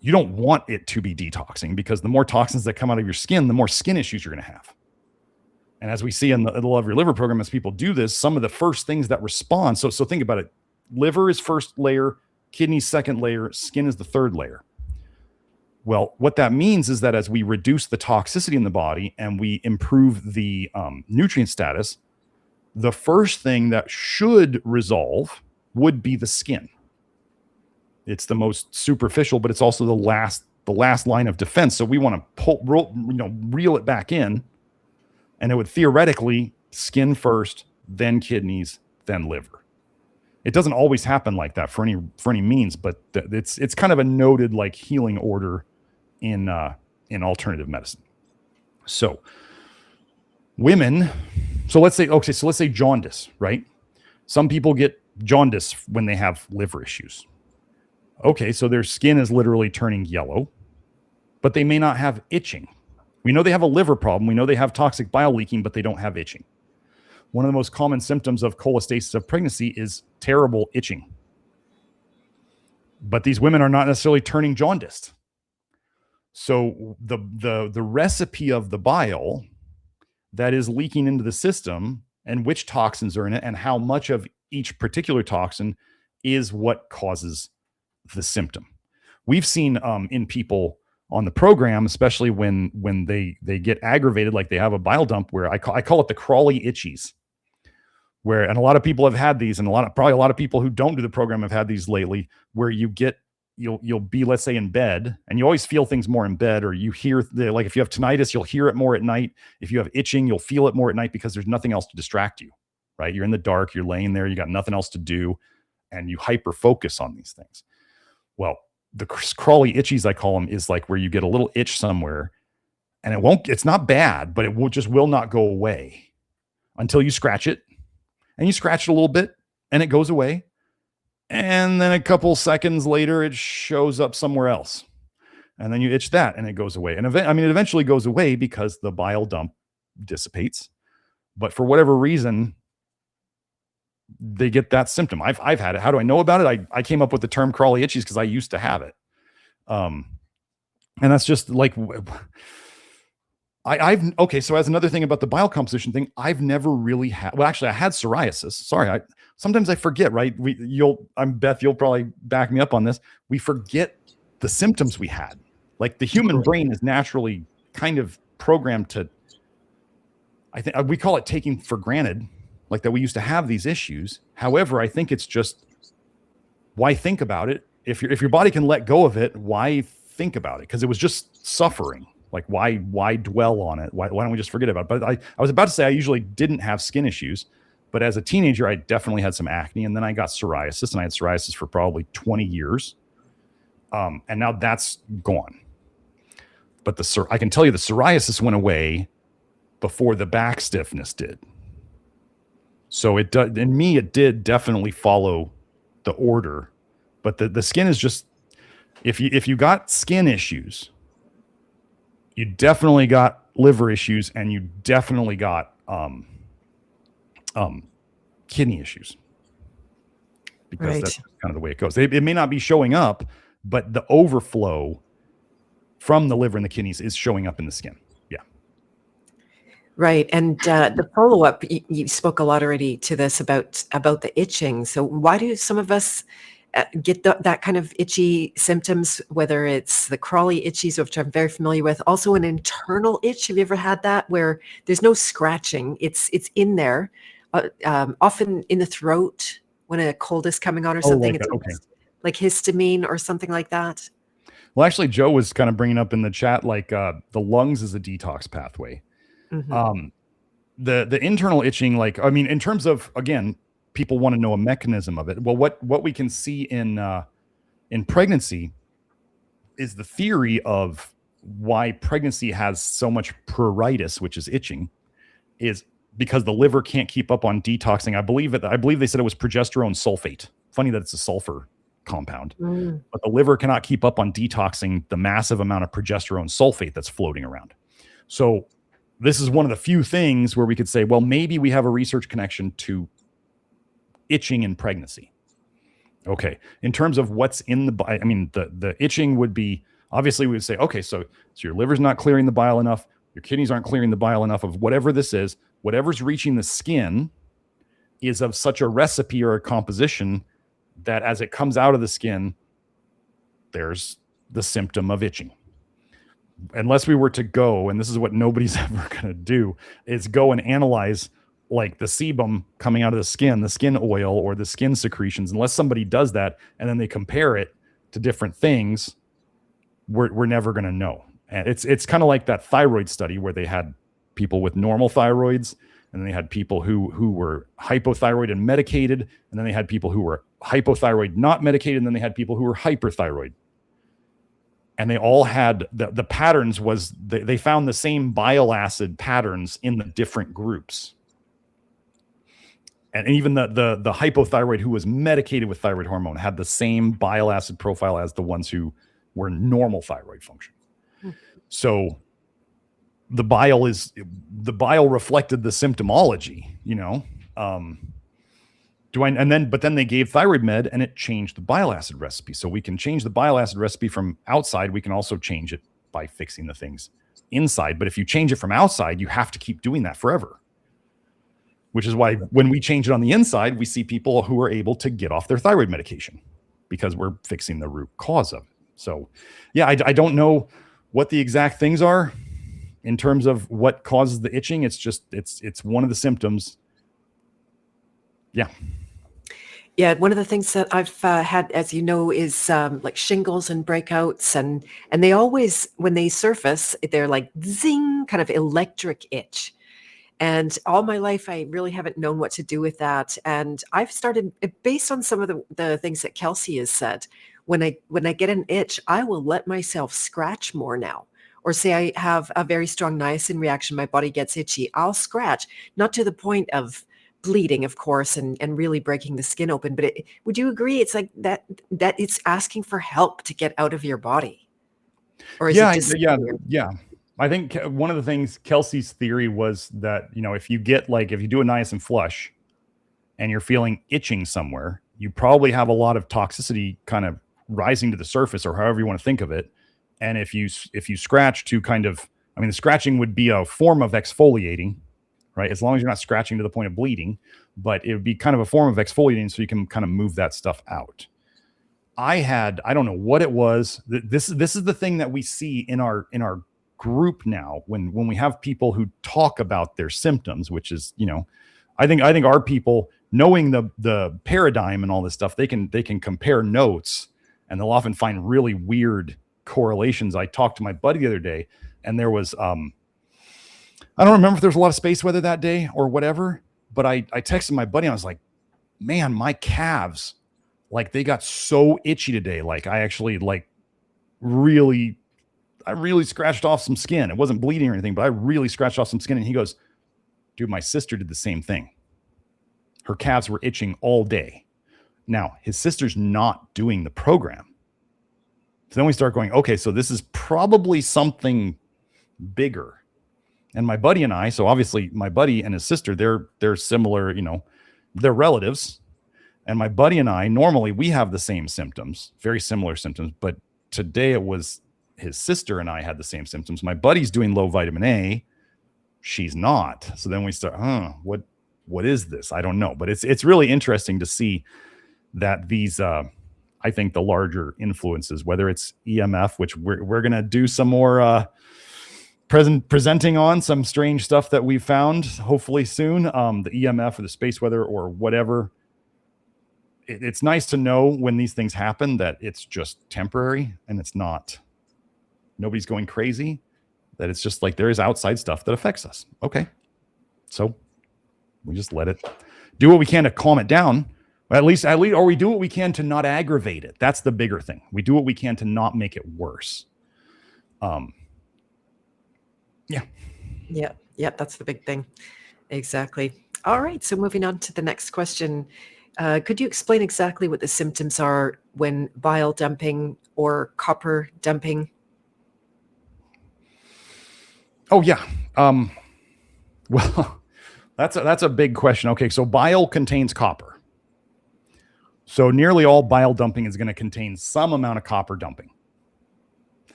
S2: You don't want it to be detoxing because the more toxins that come out of your skin, the more skin issues you're going to have. And as we see in the Love Your Liver program, as people do this, some of the first things that respond. So think about it. Liver is first layer, kidney second layer, skin is the third layer. Well, what that means is that as we reduce the toxicity in the body and we improve the nutrient status, the first thing that should resolve would be the skin. It's the most superficial, but it's also the last line of defense. So we want to reel it back in, and it would theoretically skin first, then kidneys, then liver. It doesn't always happen like that for any means, but it's kind of a noted like healing order in alternative medicine. So women, let's say jaundice, right? Some people get jaundice when they have liver issues. Okay, so their skin is literally turning yellow, but they may not have itching. We know they have a liver problem. We know they have toxic bile leaking, but they don't have itching. One of the most common symptoms of cholestasis of pregnancy is terrible itching. But these women are not necessarily turning jaundiced. So the recipe of the bile that is leaking into the system and which toxins are in it and how much of each particular toxin is what causes the symptom. We've seen in people on the program, especially when they get aggravated, like they have a bile dump, where I call it the crawly itchies, and a lot of people have had these, and probably a lot of people who don't do the program have had these lately, where you'll be, let's say, in bed, and you always feel things more in bed, or you hear like if you have tinnitus, you'll hear it more at night. If you have itching, you'll feel it more at night because there's nothing else to distract you, right? You're in the dark, you're laying there, you got nothing else to do, and you hyper focus on these things. Well, the crawly itchies, I call them, is like where you get a little itch somewhere and it's not bad, but it will not go away until you scratch it, and you scratch it a little bit and it goes away. And then a couple seconds later, it shows up somewhere else. And then you itch that and it goes away. And it eventually goes away because the bile dump dissipates. But for whatever reason, they get that symptom. I've had it. How do I know about it? I came up with the term crawly itchies because I used to have it. And that's just like, okay. So as another thing about the bile composition thing, I've never really had, well, actually I had psoriasis. Sorry. Sometimes I forget, right? Beth, you'll probably back me up on this. We forget the symptoms we had. Like the human brain is naturally kind of programmed to, I think we call it taking for granted, like that we used to have these issues. However, I think it's just, why think about it? If your body can let go of it, why think about it? Because it was just suffering. Like why dwell on it? Why don't we just forget about it? But I was about to say I usually didn't have skin issues, but as a teenager, I definitely had some acne, and then I got psoriasis, and I had psoriasis for probably 20 years. And now that's gone. But I can tell you the psoriasis went away before the back stiffness did. So it did definitely follow the order, but the skin is just, if you got skin issues, you definitely got liver issues, and you definitely got kidney issues, because that's kind of the way it goes. It may not be showing up, but the overflow from the liver and the kidneys is showing up in the skin. Yeah.
S1: Right. And the follow-up, you spoke a lot already to this about the itching. So why do some of us get that kind of itchy symptoms, whether it's the crawly itchies, which I'm very familiar with, also an internal itch? Have you ever had that where there's no scratching? It's in there, often in the throat when a cold is coming on or something.
S2: Like,
S1: it's like histamine or something like that.
S2: Well, actually, Joe was kind of bringing up in the chat, like the lungs is a detox pathway. Mm-hmm. The internal itching, like, I mean, in terms of, again, people want to know a mechanism of it. Well, what we can see in pregnancy is the theory of why pregnancy has so much pruritus, which is itching, is because the liver can't keep up on detoxing. I believe they said it was progesterone sulfate. Funny that it's a sulfur compound, but the liver cannot keep up on detoxing the massive amount of progesterone sulfate that's floating around. So this is one of the few things where we could say, well, maybe we have a research connection to itching in pregnancy. Okay. In terms of what's in the itching would be, obviously we would say, okay, so your liver's not clearing the bile enough. Your kidneys aren't clearing the bile enough of whatever this is. Whatever's reaching the skin is of such a recipe or a composition that as it comes out of the skin, there's the symptom of itching. Unless we were to go, and this is what nobody's ever going to do, is go and analyze like the sebum coming out of the skin oil or the skin secretions. Unless somebody does that and then they compare it to different things, we're never going to know. And it's kind of like that thyroid study where they had people with normal thyroids, and then they had people who were hypothyroid and medicated, and then they had people who were hypothyroid not medicated, and then they had people who were hyperthyroid. And they all had the patterns was they found the same bile acid patterns in the different groups. And even the hypothyroid who was medicated with thyroid hormone had the same bile acid profile as the ones who were normal thyroid function. So the bile reflected the symptomology, you know. But then they gave thyroid med and it changed the bile acid recipe. So we can change the bile acid recipe from outside. We can also change it by fixing the things inside. But if you change it from outside, you have to keep doing that forever. Which is why when we change it on the inside, we see people who are able to get off their thyroid medication because we're fixing the root cause of it. So yeah, I don't know what the exact things are in terms of what causes the itching. It's just, it's one of the symptoms. Yeah.
S1: Yeah, one of the things that I've had, as you know, is like shingles and breakouts, and they always, when they surface, they're like zing, kind of electric itch. And all my life, I really haven't known what to do with that. And I've started, based on some of the things that Kelsey has said, when I get an itch, I will let myself scratch more now. Or say I have a very strong niacin reaction, my body gets itchy, I'll scratch, not to the point of bleeding, of course, and really breaking the skin open. But would you agree it's like that it's asking for help to get out of your body? Or is it just
S2: yeah. I think one of the things Kelsey's theory was that, you know, if you do a niacin flush, and you're feeling itching somewhere, you probably have a lot of toxicity kind of rising to the surface, or however you want to think of it. And if you scratch to kind of, I mean, the scratching would be a form of exfoliating, right? As long as you're not scratching to the point of bleeding, but it would be kind of a form of exfoliating so you can kind of move that stuff out. I don't know what it was. This is the thing that we see in our group now when we have people who talk about their symptoms, which is, I think our people, knowing the paradigm and all this stuff, they can compare notes, and they'll often find really weird correlations. I talked to my buddy the other day, and there was I don't remember if there was a lot of space weather that day or whatever, but I texted my buddy and I was like, man, my calves, like, they got so itchy today. Like, I actually really scratched off some skin. It wasn't bleeding or anything, but I really scratched off some skin. And he goes, dude, my sister did the same thing. Her calves were itching all day. Now, his sister's not doing the program. So then we start going, okay, so this is probably something bigger. And my buddy and I, so obviously my buddy and his sister, they're similar, they're relatives. And my buddy and I, normally we have the same symptoms, very similar symptoms, but today it was his sister and I had the same symptoms. My buddy's doing low vitamin A. She's not. So then we start, what is this? I don't know. But it's really interesting to see that these, I think the larger influences, whether it's EMF, which we're going to do some more presenting on some strange stuff that we found, hopefully soon, the EMF or the space weather or whatever. It's nice to know when these things happen that it's just temporary and it's not, nobody's going crazy, that it's just like there is outside stuff that affects us. Okay. So we just let it do what we can to calm it down. At least, or we do what we can to not aggravate it. That's the bigger thing. We do what we can to not make it worse.
S1: Yeah, that's the big thing. Exactly. All right. So moving on to the next question. Could you explain exactly what the symptoms are when bile dumping or copper dumping?
S2: Oh, yeah. Well, that's a big question. Okay, so bile contains copper. So nearly all bile dumping is going to contain some amount of copper dumping.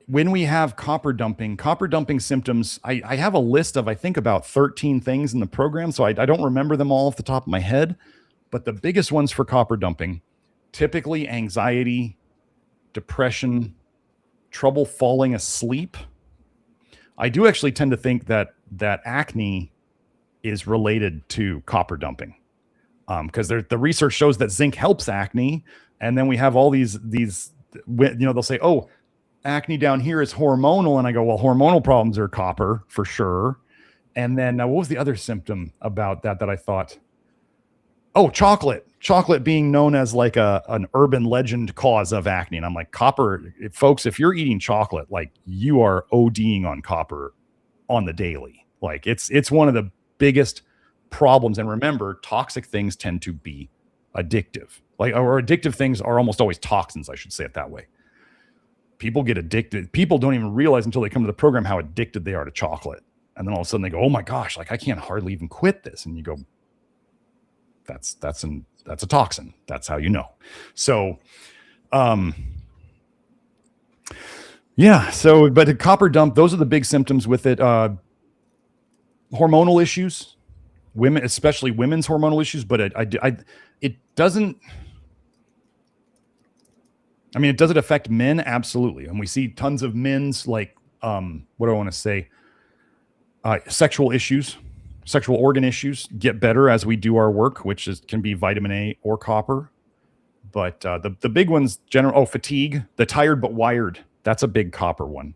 S2: When we have copper dumping symptoms, I have a list of, I think, about 13 things in the program. So I don't remember them all off the top of my head, but the biggest ones for copper dumping, typically anxiety, depression, trouble falling asleep. I do actually tend to think that acne is related to copper dumping, because the research shows that zinc helps acne. And then we have all these, they'll say, oh, acne down here is hormonal. And I go, well, hormonal problems are copper for sure. And then what was the other symptom about that I thought? Oh, chocolate being known as like an urban legend cause of acne. And I'm like, copper, folks, if you're eating chocolate, like, you are ODing on copper on the daily. Like, it's one of the biggest problems. And remember, toxic things tend to be addictive. Or addictive things are almost always toxins. I should say it that way. People get addicted. People don't even realize until they come to the program how addicted they are to chocolate. And then all of a sudden they go, oh my gosh, like, I can't hardly even quit this. And you go, that's a toxin. That's how you know. So, but a copper dump, those are the big symptoms with it. Hormonal issues, women, especially women's hormonal issues, but it doesn't, does it affect men? Absolutely. And we see tons of men's, like, what do I want to say? Sexual issues, sexual organ issues get better as we do our work, which can be vitamin A or copper. But the big ones, fatigue, the tired but wired, that's a big copper one.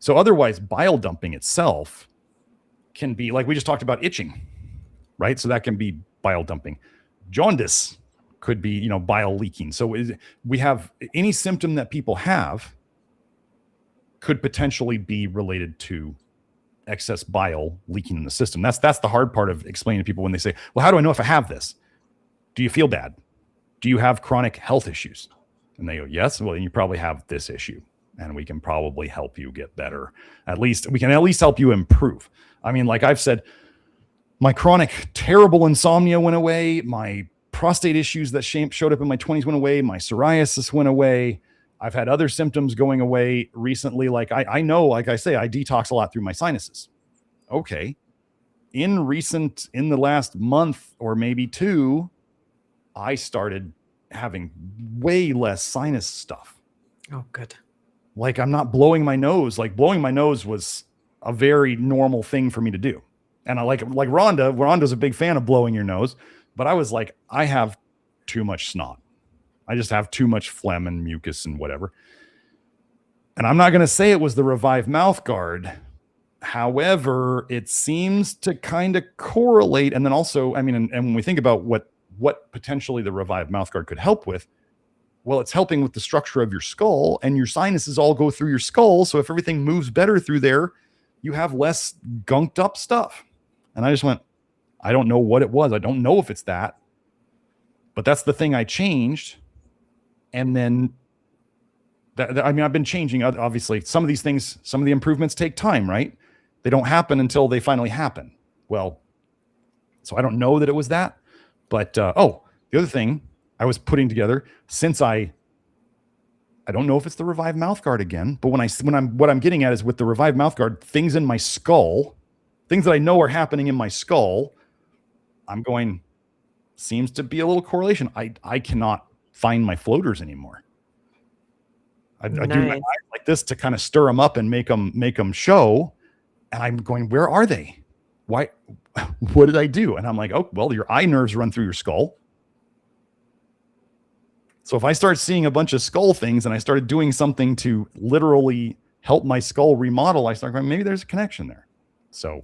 S2: So otherwise, bile dumping itself can be, like we just talked about, itching, right? So that can be bile dumping. Jaundice could be, bile leaking. So we have any symptom that people have could potentially be related to excess bile leaking in the system. That's the hard part of explaining to people when they say, well, how do I know if I have this? Do you feel bad? Do you have chronic health issues? And they go, yes. Well, then you probably have this issue, and we can probably help you get better. We can at least help you improve. I mean, like I've said, My chronic, terrible insomnia went away. My prostate issues that showed up in my 20s went away. My psoriasis went away. I've had other symptoms going away recently. Like I know, like I say, I detox a lot through my sinuses. Okay. In the last month or maybe two, I started having way less sinus stuff.
S1: Oh, good.
S2: Like I'm not blowing my nose. Like blowing my nose was a very normal thing for me to do. And I like Rhonda's a big fan of blowing your nose, but I was like, I have too much snot. I just have too much phlegm and mucus and whatever. And I'm not going to say it was the Reviv mouthguard. However, it seems to kind of correlate. And then also, I mean, and when we think about what potentially the Reviv mouthguard could help with, well, it's helping with the structure of your skull, and your sinuses all go through your skull. So if everything moves better through there, you have less gunked up stuff. And I just went, I don't know what it was. I don't know if it's that, but that's the thing I changed. And then I mean, I've been changing, obviously. Some of these things, some of the improvements take time, right? They don't happen until they finally happen. Well, so I don't know that it was that. But, the other thing I was putting together, since I don't know if it's the Reviv mouthguard again, but what I'm getting at is with the Reviv mouthguard, things in my skull, things that I know are happening in my skull, I'm going, seems to be a little correlation. I cannot find my floaters anymore. I do my eyes like this to kind of stir them up and make them show. And I'm going, where are they? Why? What did I do? And I'm like, oh, well, your eye nerves run through your skull. So if I start seeing a bunch of skull things and I started doing something to literally help my skull remodel, I start going, maybe there's a connection there. So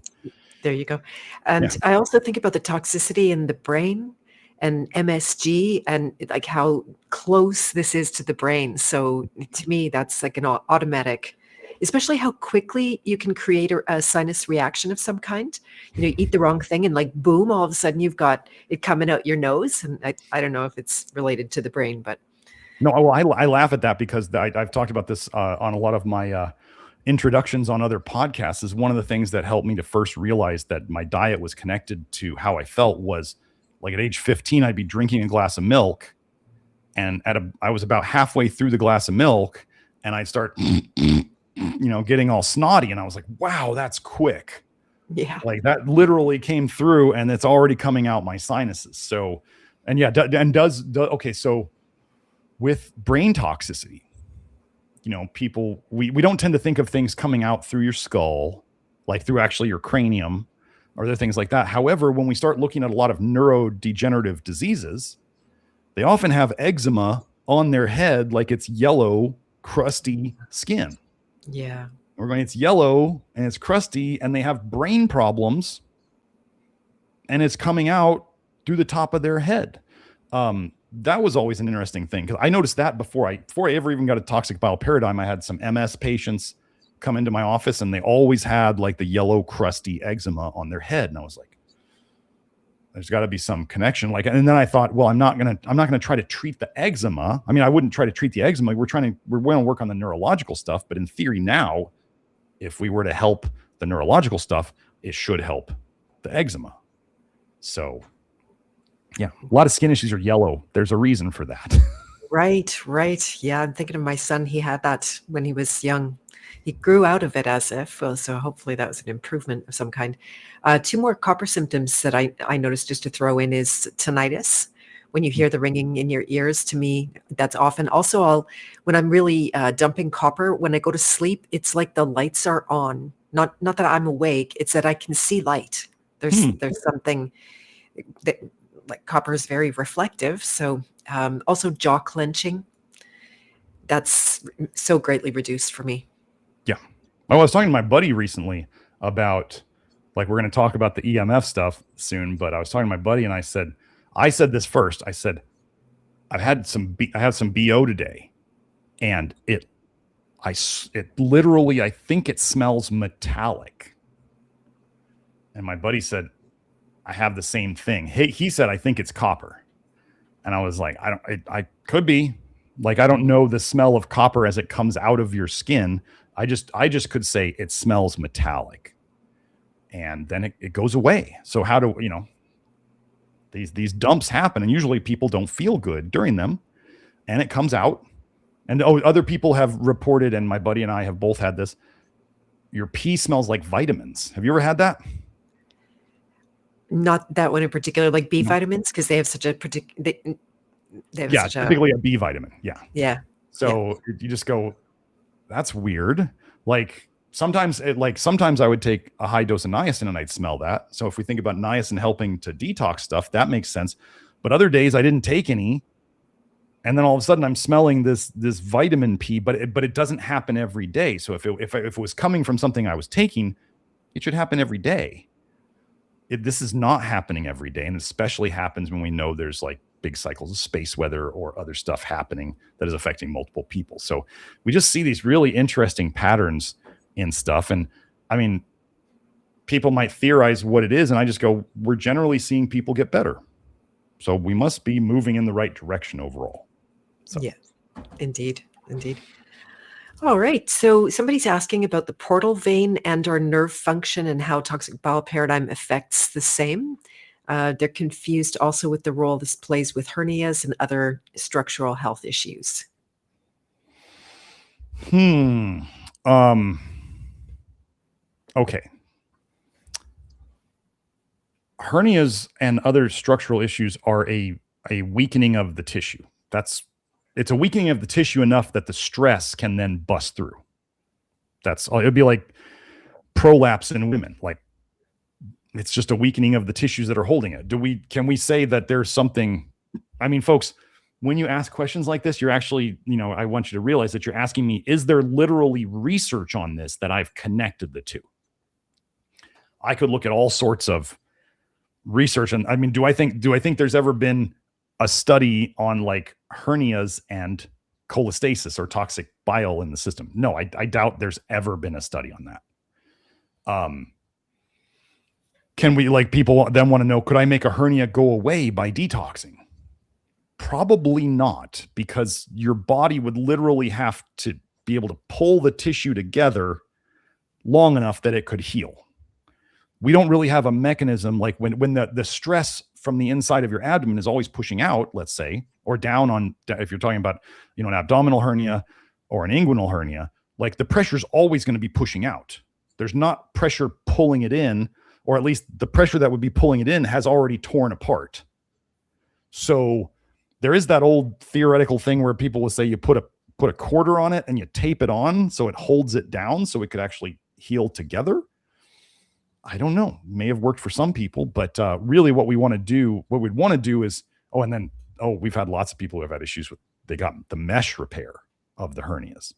S1: there you go. And yeah. I also think about the toxicity in the brain and MSG and like how close this is to the brain. So to me, that's like an automatic, especially how quickly you can create a sinus reaction of some kind. You eat the wrong thing and like, boom, all of a sudden you've got it coming out your nose. And I don't know if it's related to the brain, but.
S2: No, well, I laugh at that because I've talked about this on a lot of my introductions on other podcasts. Is one of the things that helped me to first realize that my diet was connected to how I felt was like at age 15, I'd be drinking a glass of milk, and I was about halfway through the glass of milk, and I'd start, getting all snotty, and I was like, "Wow, that's quick."
S1: Yeah,
S2: like that literally came through, and it's already coming out my sinuses. So, and yeah, okay. So, with brain toxicity, people we don't tend to think of things coming out through your skull, like through actually your cranium, or other things like that. However, when we start looking at a lot of neurodegenerative diseases, they often have eczema on their head, like it's yellow, crusty skin.
S1: Yeah.
S2: We're going, it's yellow and it's crusty, and they have brain problems, and it's coming out through the top of their head. That was always an interesting thing, because I noticed that before I ever even got a toxic bile paradigm. I had some MS patients come into my office, and they always had like the yellow crusty eczema on their head, and I was like, there's got to be some connection. Like, and then I thought, well, I'm not gonna try to treat the eczema. I mean, I wouldn't try to treat the eczema. We're going to work on the neurological stuff, but in theory now, if we were to help the neurological stuff, it should help the eczema. So yeah, a lot of skin issues are yellow. There's a reason for that.
S1: Right. Yeah, I'm thinking of my son. He had that when he was young. He grew out of it as if, well, so hopefully that was an improvement of some kind. Two more copper symptoms that I noticed just to throw in is tinnitus. When you hear the ringing in your ears, to me, that's often. Also, when I'm really dumping copper, when I go to sleep, it's like the lights are on. Not that I'm awake, it's that I can see light. There's something that, like, copper is very reflective. So also jaw clenching, that's so greatly reduced for me.
S2: Yeah. I was talking to my buddy recently about, like, we're going to talk about the EMF stuff soon, but I was talking to my buddy, and I said this first. I said, I had some BO today, and it literally, I think it smells metallic. And my buddy said, I have the same thing. He said, I think it's copper. And I was like, I could be. Like, I don't know the smell of copper as it comes out of your skin. I just could say it smells metallic. and then it goes away. So how do, you know, these dumps happen, and usually people don't feel good during them, and it comes out. And other people have reported, and my buddy and I have both had this. Your pee smells like vitamins. Have you ever had that?
S1: Not that one in particular, like B vitamins, because they have such a particular.
S2: Typically a B vitamin. Yeah.
S1: Yeah.
S2: So you just go, that's weird. Like sometimes I would take a high dose of niacin and I'd smell that. So if we think about niacin helping to detox stuff, that makes sense. But other days I didn't take any. And then all of a sudden I'm smelling this vitamin P, but it doesn't happen every day. So if it was coming from something I was taking, it should happen every day. This is not happening every day. And especially happens when we know there's like big cycles of space weather or other stuff happening that is affecting multiple people. So we just see these really interesting patterns in stuff. And I mean, people might theorize what it is. And I just go, we're generally seeing people get better. So we must be moving in the right direction overall. So.
S1: Yes, indeed. All right. So somebody's asking about the portal vein and our nerve function and how toxic bile paradigm affects the same. They're confused also with the role this plays with hernias and other structural health issues.
S2: Okay. Hernias and other structural issues are a weakening of the tissue. It's a weakening of the tissue enough that the stress can then bust through. It'd be like prolapse in women. Like it's just a weakening of the tissues that are holding it. Can we say that there's something? I mean, folks, when you ask questions like this, you're actually, I want you to realize that you're asking me, is there literally research on this that I've connected the two? I could look at all sorts of research. And I mean, do I think there's ever been a study on like hernias and cholestasis or toxic bile in the system? No, I doubt there's ever been a study on that. Can we, like, people then want to know, could I make a hernia go away by detoxing? Probably not, because your body would literally have to be able to pull the tissue together long enough that it could heal. We don't really have a mechanism like when the stress from the inside of your abdomen is always pushing out, let's say, or down on, if you're talking about, an abdominal hernia or an inguinal hernia, like the pressure is always going to be pushing out. There's not pressure pulling it in, or at least the pressure that would be pulling it in has already torn apart. So there is that old theoretical thing where people will say you put a quarter on it and you tape it on so it holds it down so it could actually heal together. I don't know. May have worked for some people, but really what we'd want to do is, we've had lots of people who have had issues with, they got the mesh repair of the hernias.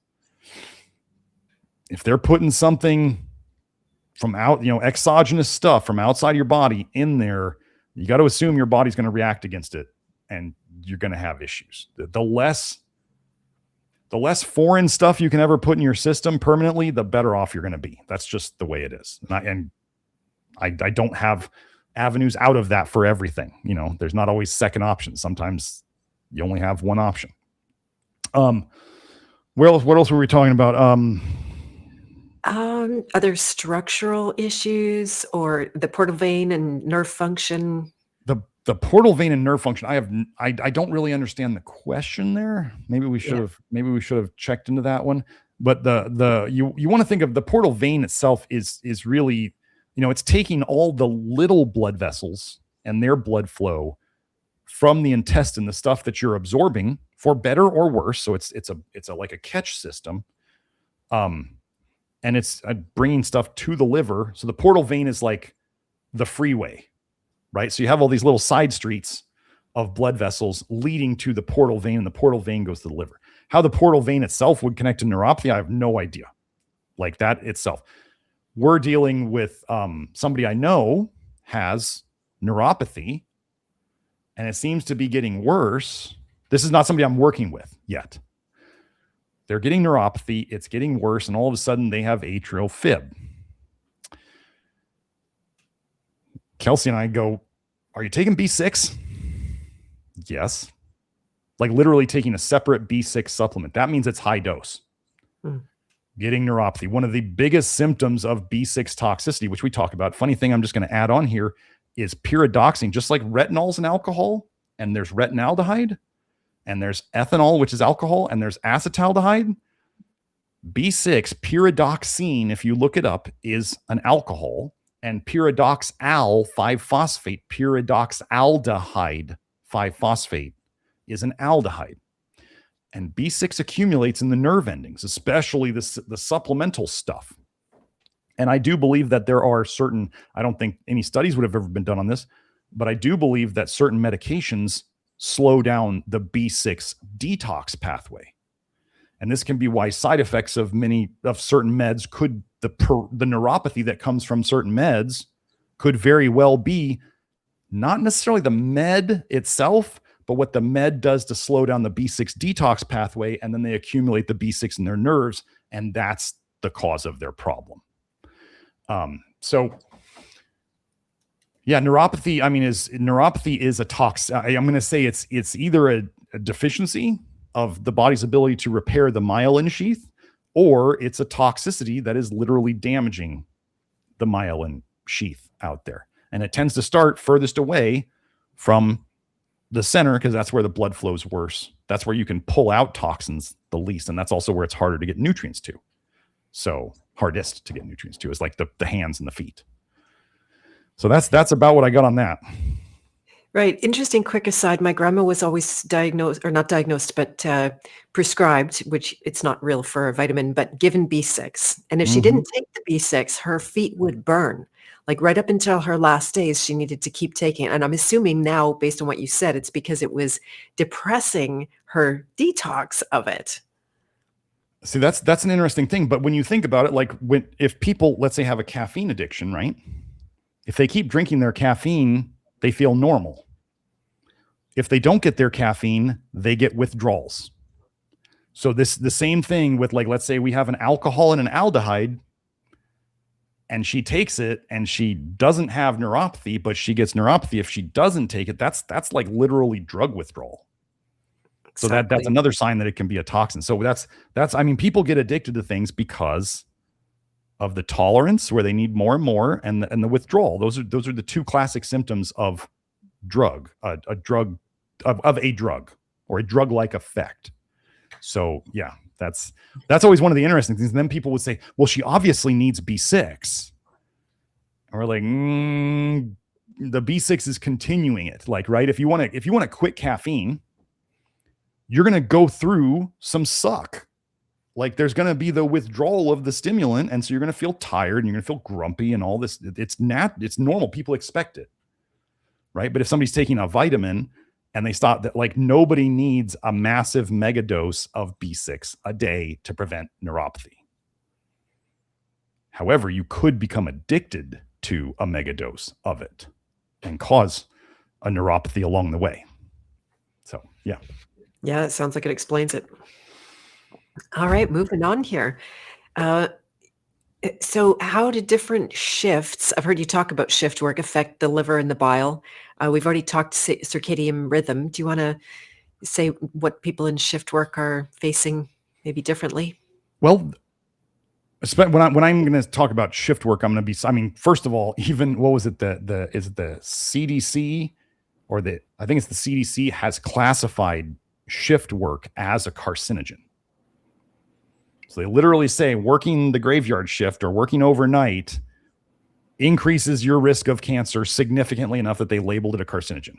S2: If they're putting something from out, exogenous stuff from outside your body in there, you got to assume your body's going to react against it and you're going to have issues. The less foreign stuff you can ever put in your system permanently, the better off you're going to be. That's just the way it is. And I don't have avenues out of that for everything. There's not always second options. Sometimes you only have one option. What else were we talking about?
S1: Other structural issues or the portal vein and nerve function.
S2: The portal vein and nerve function. I don't really understand the question there. Maybe we should have checked into that one. But you want to think of the portal vein itself is really, it's taking all the little blood vessels and their blood flow from the intestine, the stuff that you're absorbing for better or worse. So it's like a catch system. And it's bringing stuff to the liver. So the portal vein is like the freeway, right? So you have all these little side streets of blood vessels leading to the portal vein, and the portal vein goes to the liver. How the portal vein itself would connect to neuropathy, I have no idea. Like that itself. We're dealing with somebody I know has neuropathy, and it seems to be getting worse. This is not somebody I'm working with yet. They're getting neuropathy, it's getting worse, and all of a sudden they have atrial fib. Kelsey and I go, are you taking B6? Yes. Like literally taking a separate B6 supplement. That means it's high dose. getting neuropathy. One of the biggest symptoms of B6 toxicity, which we talk about. Funny thing I'm just going to add on here is pyridoxine. Just like retinol's an alcohol, and there's retinaldehyde, and there's ethanol, which is alcohol, and there's acetaldehyde. B6, pyridoxine, if you look it up, is an alcohol, and pyridoxal 5-phosphate, pyridoxaldehyde 5-phosphate is an aldehyde. And B6 accumulates in the nerve endings, especially the supplemental stuff. And I do believe that there are certain, I don't think any studies would have ever been done on this, but I do believe that certain medications slow down the B6 detox pathway. And this can be why side effects of certain meds could, the neuropathy that comes from certain meds could very well be not necessarily the med itself, but what the med does to slow down the B6 detox pathway, and then they accumulate the B6 in their nerves, and that's the cause of their problem. So yeah, neuropathy, neuropathy is a I'm going to say it's either a deficiency of the body's ability to repair the myelin sheath, or it's a toxicity that is literally damaging the myelin sheath out there. And it tends to start furthest away from the center, because that's where the blood flows worse. That's where you can pull out toxins the least. And that's also where it's harder to get nutrients to. So hardest to get nutrients to is like the hands and the feet. So that's about what I got on that.
S1: Right. Interesting quick aside. My grandma was always diagnosed, or not diagnosed, but prescribed, which it's not real for a vitamin, but given B6. And if she didn't take the B6, her feet would burn. Like right up until her last days, she needed to keep taking it. And I'm assuming now, based on what you said, it's because it was depressing her detox of it.
S2: See, that's an interesting thing. But when you think about it, like if people, let's say, have a caffeine addiction, right? If they keep drinking their caffeine, they feel normal. If they don't get their caffeine, they get withdrawals. So the same thing with, like, let's say we have an alcohol and an aldehyde, and she takes it and she doesn't have neuropathy, but she gets neuropathy if she doesn't take it. That's like literally drug withdrawal. So that's another sign that it can be a toxin. So I mean, people get addicted to things because of the tolerance, where they need more and more, and the withdrawal. Those are the two classic symptoms of a drug or a drug-like effect. So yeah, that's always one of the interesting things. And then people would say, well, she obviously needs B6. And we're like, the B6 is continuing it. Like, right? If you want to quit caffeine, you're going to go through some suck. Like, there's going to be the withdrawal of the stimulant. And so you're going to feel tired and you're going to feel grumpy and all this. It's normal. People expect it. Right. But if somebody's taking a vitamin and they stop that, like, nobody needs a massive mega dose of B6 a day to prevent neuropathy. However, you could become addicted to a mega dose of it and cause a neuropathy along the way. So, yeah.
S1: Yeah, it sounds like it explains it. All right, moving on here. So how do different shifts, I've heard you talk about shift work, affect the liver and the bile? We've already talked circadian rhythm. Do you want to say what people in shift work are facing maybe differently?
S2: Well, when I'm going to talk about shift work, I'm going to be, I mean, first of all, even, what was it? Is it the CDC I think it's the CDC has classified shift work as a carcinogen. So they literally say working the graveyard shift or working overnight increases your risk of cancer significantly enough that they labeled it a carcinogen.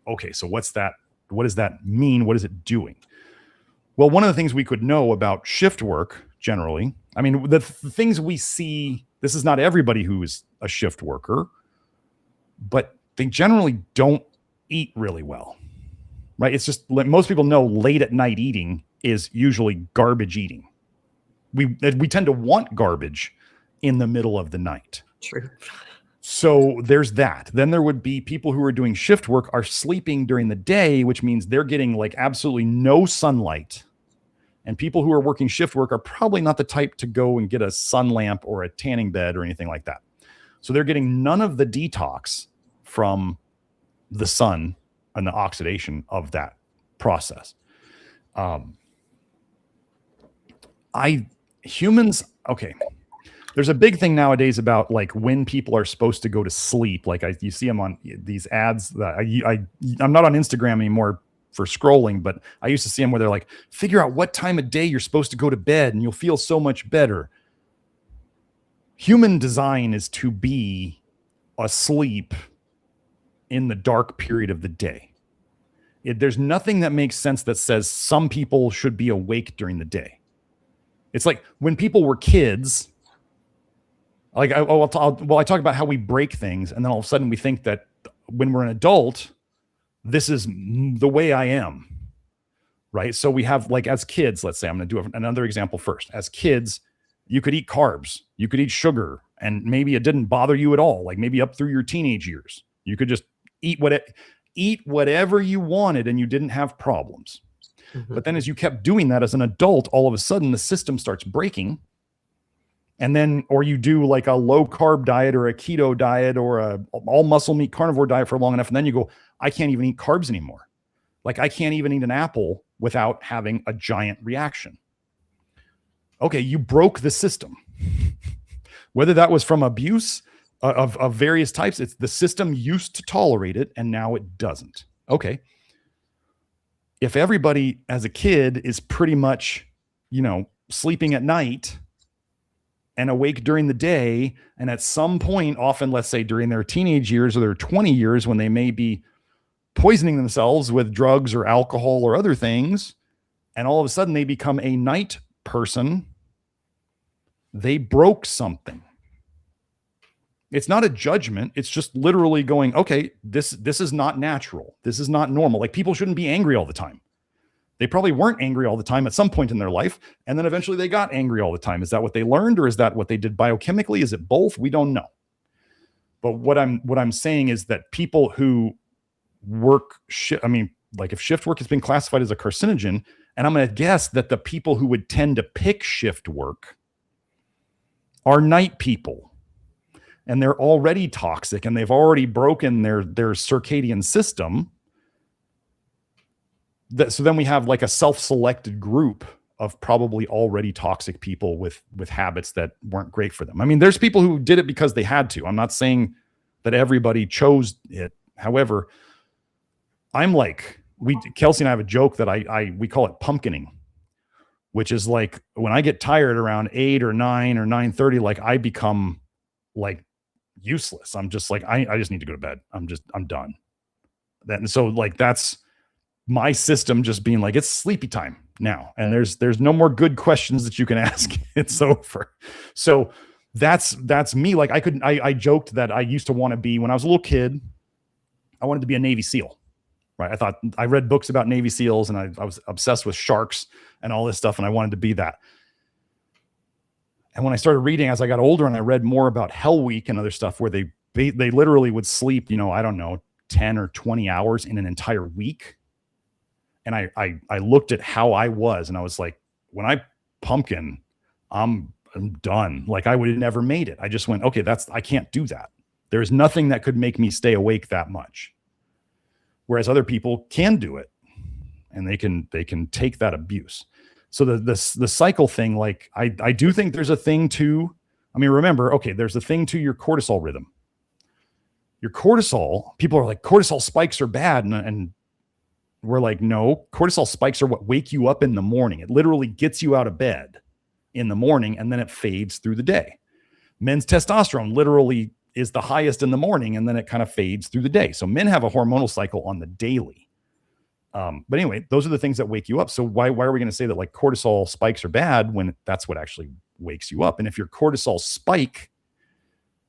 S2: Okay, so what's that? What does that mean? What is it doing? Well, one of the things we could know about shift work generally, I mean, the things we see, this is not everybody who is a shift worker, but they generally don't eat really well, right? It's just, most people know late at night eating is usually garbage eating. We tend to want garbage in the middle of the night.
S1: True.
S2: So there's that. Then there would be people who are doing shift work are sleeping during the day, which means they're getting like absolutely no sunlight. And people who are working shift work are probably not the type to go and get a sun lamp or a tanning bed or anything like that. So they're getting none of the detox from the sun and the oxidation of that process. humans, okay. There's a big thing nowadays about like when people are supposed to go to sleep. Like you see them on these ads that I'm not on Instagram anymore for scrolling, but I used to see them where they're like, figure out what time of day you're supposed to go to bed and you'll feel so much better. Human design is to be asleep in the dark period of the day. There's nothing that makes sense that says some people should be awake during the day. It's like when people were kids, like I talk about how we break things, and then all of a sudden we think that when we're an adult, this is the way I am, right? So we have, like, as kids, let's say, I'm going to do another example first. As kids, you could eat carbs, you could eat sugar, and maybe it didn't bother you at all. Like maybe up through your teenage years, you could just eat whatever you wanted, and you didn't have problems. Mm-hmm. But then as you kept doing that as an adult, all of a sudden the system starts breaking. And then, or you do like a low carb diet or a keto diet or a all muscle meat carnivore diet for long enough. And then you go, I can't even eat carbs anymore. Like I can't even eat an apple without having a giant reaction. Okay. You broke the system, whether that was from abuse of various types. It's the system used to tolerate it, and now it doesn't. Okay. If everybody as a kid is pretty much, sleeping at night and awake during the day, and at some point, often, let's say during their teenage years or their 20 years, when they may be poisoning themselves with drugs or alcohol or other things, and all of a sudden they become a night person, they broke something. It's not a judgment. It's just literally going, okay, this is not natural. This is not normal. Like people shouldn't be angry all the time. They probably weren't angry all the time at some point in their life. And then eventually they got angry all the time. Is that what they learned, or is that what they did biochemically? Is it both? We don't know. But what I'm saying is that people who work, like if shift work has been classified as a carcinogen, and I'm going to guess that the people who would tend to pick shift work are night people. And they're already toxic, and they've already broken their circadian system. So then we have like a self-selected group of probably already toxic people with habits that weren't great for them. I mean, there's people who did it because they had to. I'm not saying that everybody chose it. However, I'm like, Kelsey and I have a joke that we call it pumpkining, which is like when I get tired around 8 or 9 or 9:30, like I become like useless. I'm just like, I just need to go to bed. I'm done. And so like, that's my system just being like, it's sleepy time now. And there's no more good questions that you can ask. It's over. So that's me. Like I joked that I used to want to be, when I was a little kid, I wanted to be a Navy SEAL, right? I read books about Navy SEALs, and I was obsessed with sharks and all this stuff. And I wanted to be that. And when I started reading as I got older, and I read more about Hell Week and other stuff where they literally would sleep, I don't know, 10 or 20 hours in an entire week. And I looked at how I was, and I was like, when I pumpkin, I'm done. Like I would have never made it. I just went, okay, I can't do that. There's nothing that could make me stay awake that much. Whereas other people can do it, and they can take that abuse. So the cycle thing, like I do think there's a thing to, remember, okay, there's a thing to your cortisol rhythm. Your cortisol, people are like, cortisol spikes are bad. And we're like, no, cortisol spikes are what wake you up in the morning. It literally gets you out of bed in the morning, and then it fades through the day. Men's testosterone literally is the highest in the morning, and then it kind of fades through the day. So men have a hormonal cycle on the daily. But anyway, those are the things that wake you up. So why are we going to say that like cortisol spikes are bad when that's what actually wakes you up? And if your cortisol spike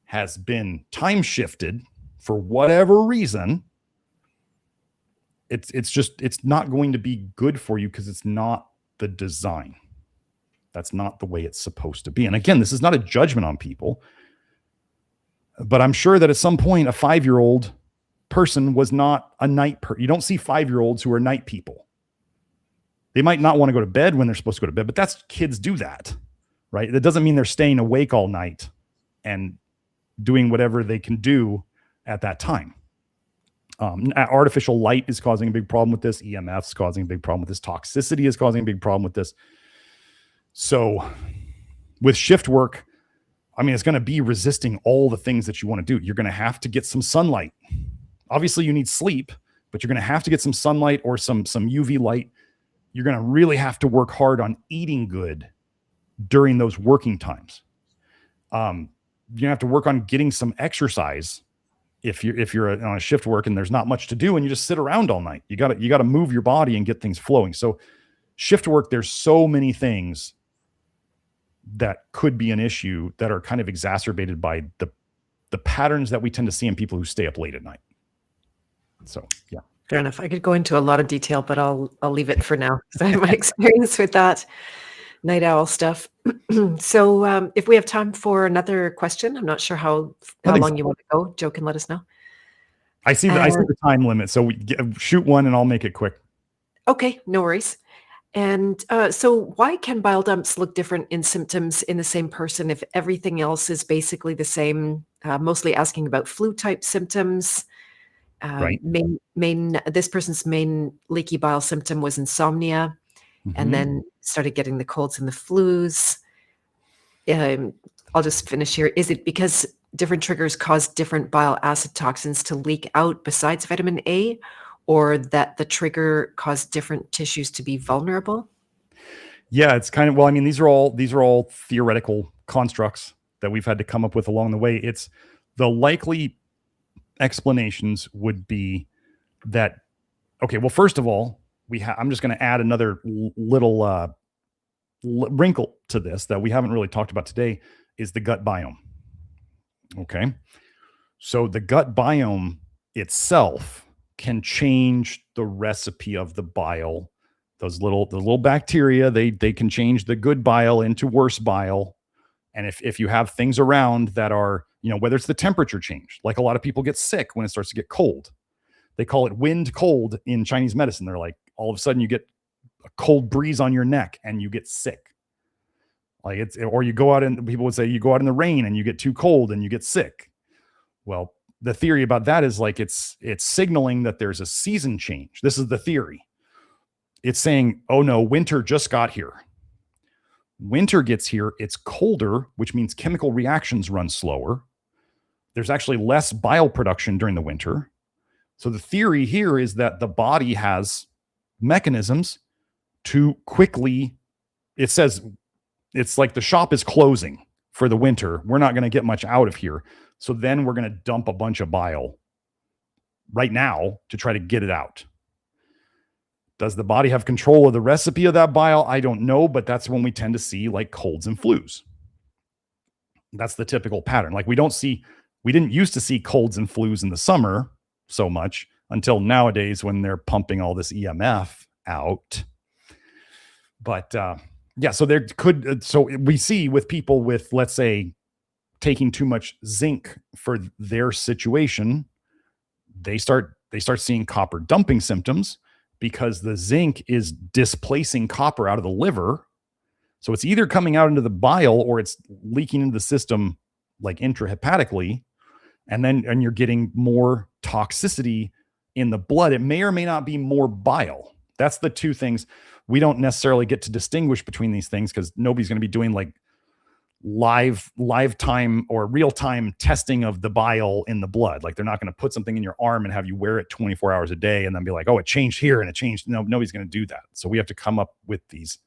S2: has been time shifted for whatever reason, it's not going to be good for you, because it's not the design. That's not the way it's supposed to be. And again, this is not a judgment on people, but I'm sure that at some point a 5-year-old person was not a night person. You don't see 5-year-olds who are night people. They might not want to go to bed when they're supposed to go to bed, but kids do that, right? That doesn't mean they're staying awake all night and doing whatever they can do at that time. Artificial light is causing a big problem with this. EMF is causing a big problem with this. Toxicity is causing a big problem with this. So with shift work, I mean, it's going to be resisting all the things that you want to do. You're going to have to get some sunlight. Obviously, you need sleep, but you're going to have to get some sunlight or some UV light. You're going to really have to work hard on eating good during those working times. You have to work on getting some exercise if you're on a shift work and there's not much to do and you just sit around all night. You got to move your body and get things flowing. So shift work, there's so many things that could be an issue that are kind of exacerbated by the patterns that we tend to see in people who stay up late at night. So, yeah.
S1: Fair enough. I could go into a lot of detail, but I'll leave it for now because I have my experience with that night owl stuff. So if we have time for another question, I'm not sure how long you want to go. Joe can let us know.
S2: I see the time limit. So shoot one and I'll make it quick.
S1: Okay, no worries. And so why can bile dumps look different in symptoms in the same person if everything else is basically the same? Mostly asking about flu-type symptoms.
S2: Right.
S1: This person's main leaky bile symptom was insomnia, and then started getting the colds and the flus. I'll just finish here. Is it because different triggers cause different bile acid toxins to leak out besides vitamin A? Or that the trigger caused different tissues to be vulnerable?
S2: Yeah, it's kind of, well, I mean, these are all theoretical constructs that we've had to come up with along the way. It's the likely explanations would be that, okay, well, first of all, I'm just going to add another little wrinkle to this that we haven't really talked about today is the gut biome. Okay. So the gut biome itself can change the recipe of the bile. The little bacteria, they can change the good bile into worse bile. And if you have things around that are, whether it's the temperature change, like a lot of people get sick when it starts to get cold. They call it wind cold in Chinese medicine. They're like, all of a sudden you get a cold breeze on your neck and you get sick. Or you go out and people would say you go out in the rain and you get too cold and you get sick. Well, the theory about that is like it's signaling that there's a season change. This is the theory. It's saying, oh no, winter just got here. Winter gets here, it's colder, which means chemical reactions run slower. There's actually less bile production during the winter. So the theory here is that the body has mechanisms to quickly, it says it's like the shop is closing for the winter. We're not going to get much out of here. So then we're going to dump a bunch of bile right now to try to get it out. Does the body have control of the recipe of that bile? I don't know, but that's when we tend to see like colds and flus. That's the typical pattern. Like we didn't used to see colds and flus in the summer so much until nowadays when they're pumping all this EMF out. But yeah, so we see with people with, let's say, taking too much zinc for their situation, they start seeing copper dumping symptoms because the zinc is displacing copper out of the liver. So it's either coming out into the bile or it's leaking into the system like intrahepatically. And you're getting more toxicity in the blood. It may or may not be more bile. That's the two things. We don't necessarily get to distinguish between these things because nobody's going to be doing like live time or real time testing of the bile in the blood. Like they're not going to put something in your arm and have you wear it 24 hours a day and then be like, oh, it changed here and it changed. No, nobody's going to do that. So we have to come up with these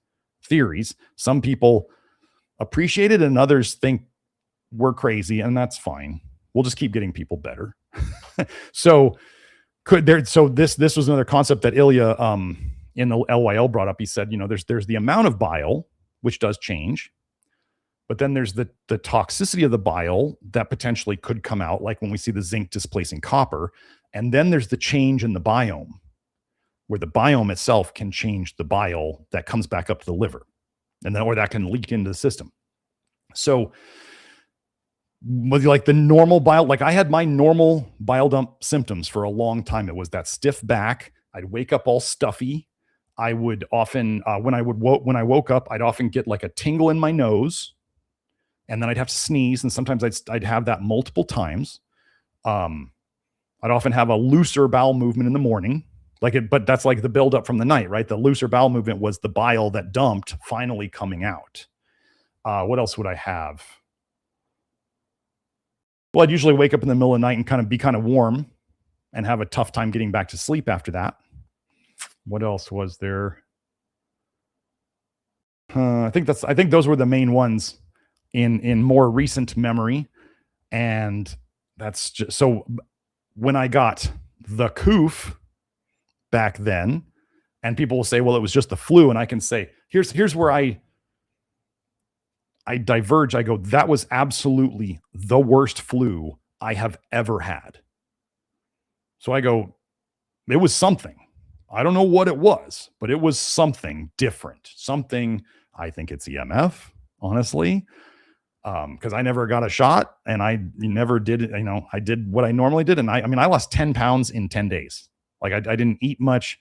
S2: theories. Some people appreciate it and others think we're crazy, and that's fine. We'll just keep getting people better. So this was another concept that Ilya in the LYLL brought up. He said, there's the amount of bile, which does change. But then there's the toxicity of the bile that potentially could come out, like when we see the zinc displacing copper. And then there's the change in the biome, where the biome itself can change the bile that comes back up to the liver, or that can leak into the system. So with like the normal bile, like I had my normal bile dump symptoms for a long time. It was that stiff back. I'd wake up all stuffy. I would often, when I woke up, I'd often get like a tingle in my nose. And then I'd have to sneeze, and sometimes I'd have that multiple times. I'd often have a looser bowel movement in the morning, but that's like the buildup from the night, right? The looser bowel movement was the bile that dumped finally coming out. What else would I have? Well, I'd usually wake up in the middle of the night and be kind of warm and have a tough time getting back to sleep after that. What else was there? I think those were the main ones in more recent memory. And that's just, so when I got the coof back then, and people will say, well, it was just the flu. And I can say, here's where I diverge. I go, that was absolutely the worst flu I have ever had. So I go, it was something. I don't know what it was, but it was something different. Something, I think it's EMF, honestly, because I never got a shot and I never did it. I did what I normally did. And I lost 10 pounds in 10 days. Like I didn't eat much.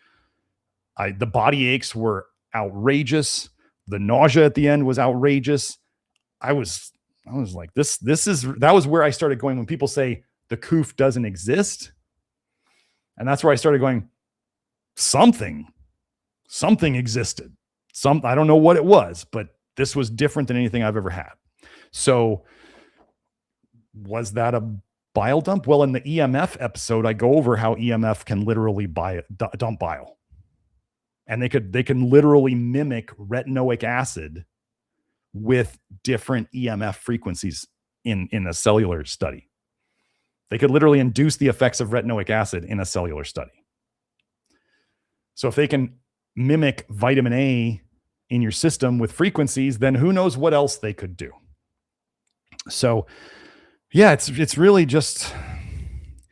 S2: The body aches were outrageous. The nausea at the end was outrageous. I was like, that was where I started going when people say the coof doesn't exist. And that's where I started going, something existed. I don't know what it was, but this was different than anything I've ever had. So was that a bile dump? Well, in the EMF episode, I go over how EMF can literally dump bile. And they can literally mimic retinoic acid with different EMF frequencies in a cellular study. They could literally induce the effects of retinoic acid in a cellular study. So if they can mimic vitamin A in your system with frequencies, then who knows what else they could do. So yeah, it's really just,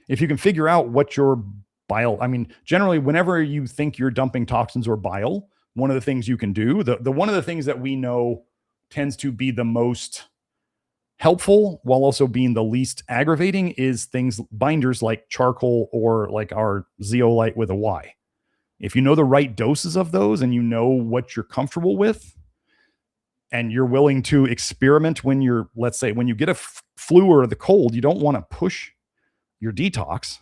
S2: if you can figure out what your bile, generally whenever you think you're dumping toxins or bile, one of the things you can do, the one of the things that we know tends to be the most helpful while also being the least aggravating is binders like charcoal or like our zeolite with a Y. If you know the right doses of those and you know what you're comfortable with and you're willing to experiment when let's say when you get a flu or the cold, you don't want to push your detox,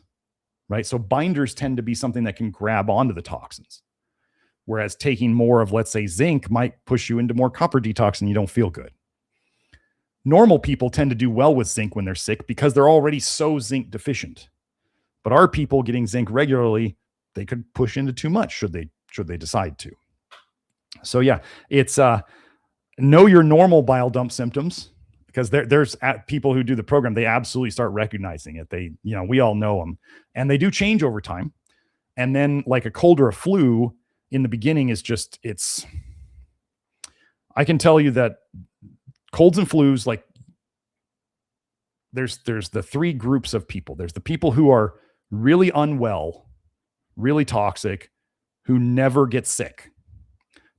S2: right? So binders tend to be something that can grab onto the toxins. Whereas taking more of, let's say, zinc might push you into more copper detox and you don't feel good. Normal people tend to do well with zinc when they're sick because they're already so zinc deficient. But our people getting zinc regularly, they could push into too much should they decide to. So yeah, it's know your normal bile dump symptoms, because there's people who do the program, they absolutely start recognizing it. We all know them, and they do change over time. And then like a cold or a flu in the beginning is just, I can tell you that colds and flus, like there's the three groups of people. There's the people who are really unwell, really toxic, who never get sick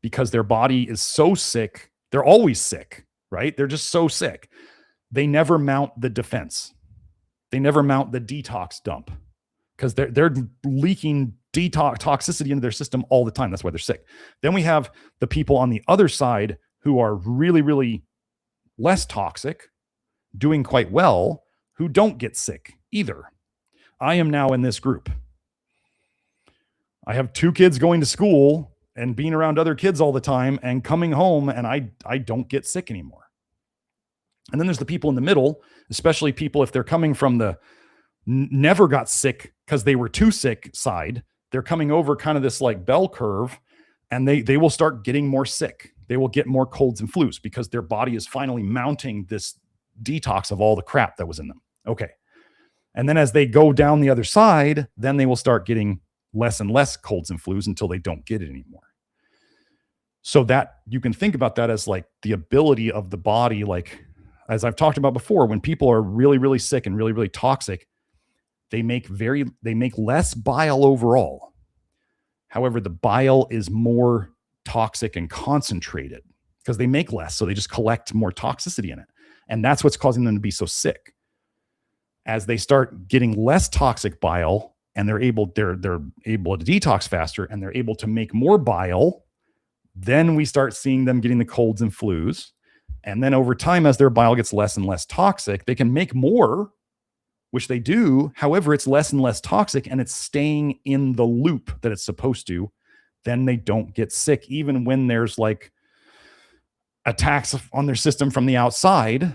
S2: because their body is so sick. They're always sick, right? They're just so sick. They never mount the defense. They never mount the detox dump because they're leaking toxicity into their system all the time. That's why they're sick. Then we have the people on the other side who are really, really less toxic, doing quite well, who don't get sick either. I am now in this group. I have 2 kids going to school and being around other kids all the time and coming home, and I don't get sick anymore. And then there's the people in the middle, especially people if they're coming from the never got sick because they were too sick side. They're coming over kind of this like bell curve, and they will start getting more sick. They will get more colds and flus because their body is finally mounting this detox of all the crap that was in them. Okay. And then as they go down the other side, then they will start getting less and less colds and flus until they don't get it anymore. So that you can think about that as like the ability of the body. Like, as I've talked about before, when people are really, really sick and really, really toxic, they make less bile overall. However, the bile is more toxic and concentrated because they make less. So they just collect more toxicity in it. And that's what's causing them to be so sick. As they start getting less toxic bile and they're able to detox faster and they're able to make more bile, then we start seeing them getting the colds and flus. And then over time, as their bile gets less and less toxic, they can make more, which they do. However, it's less and less toxic and it's staying in the loop that it's supposed to. Then they don't get sick, even when there's like attacks on their system from the outside,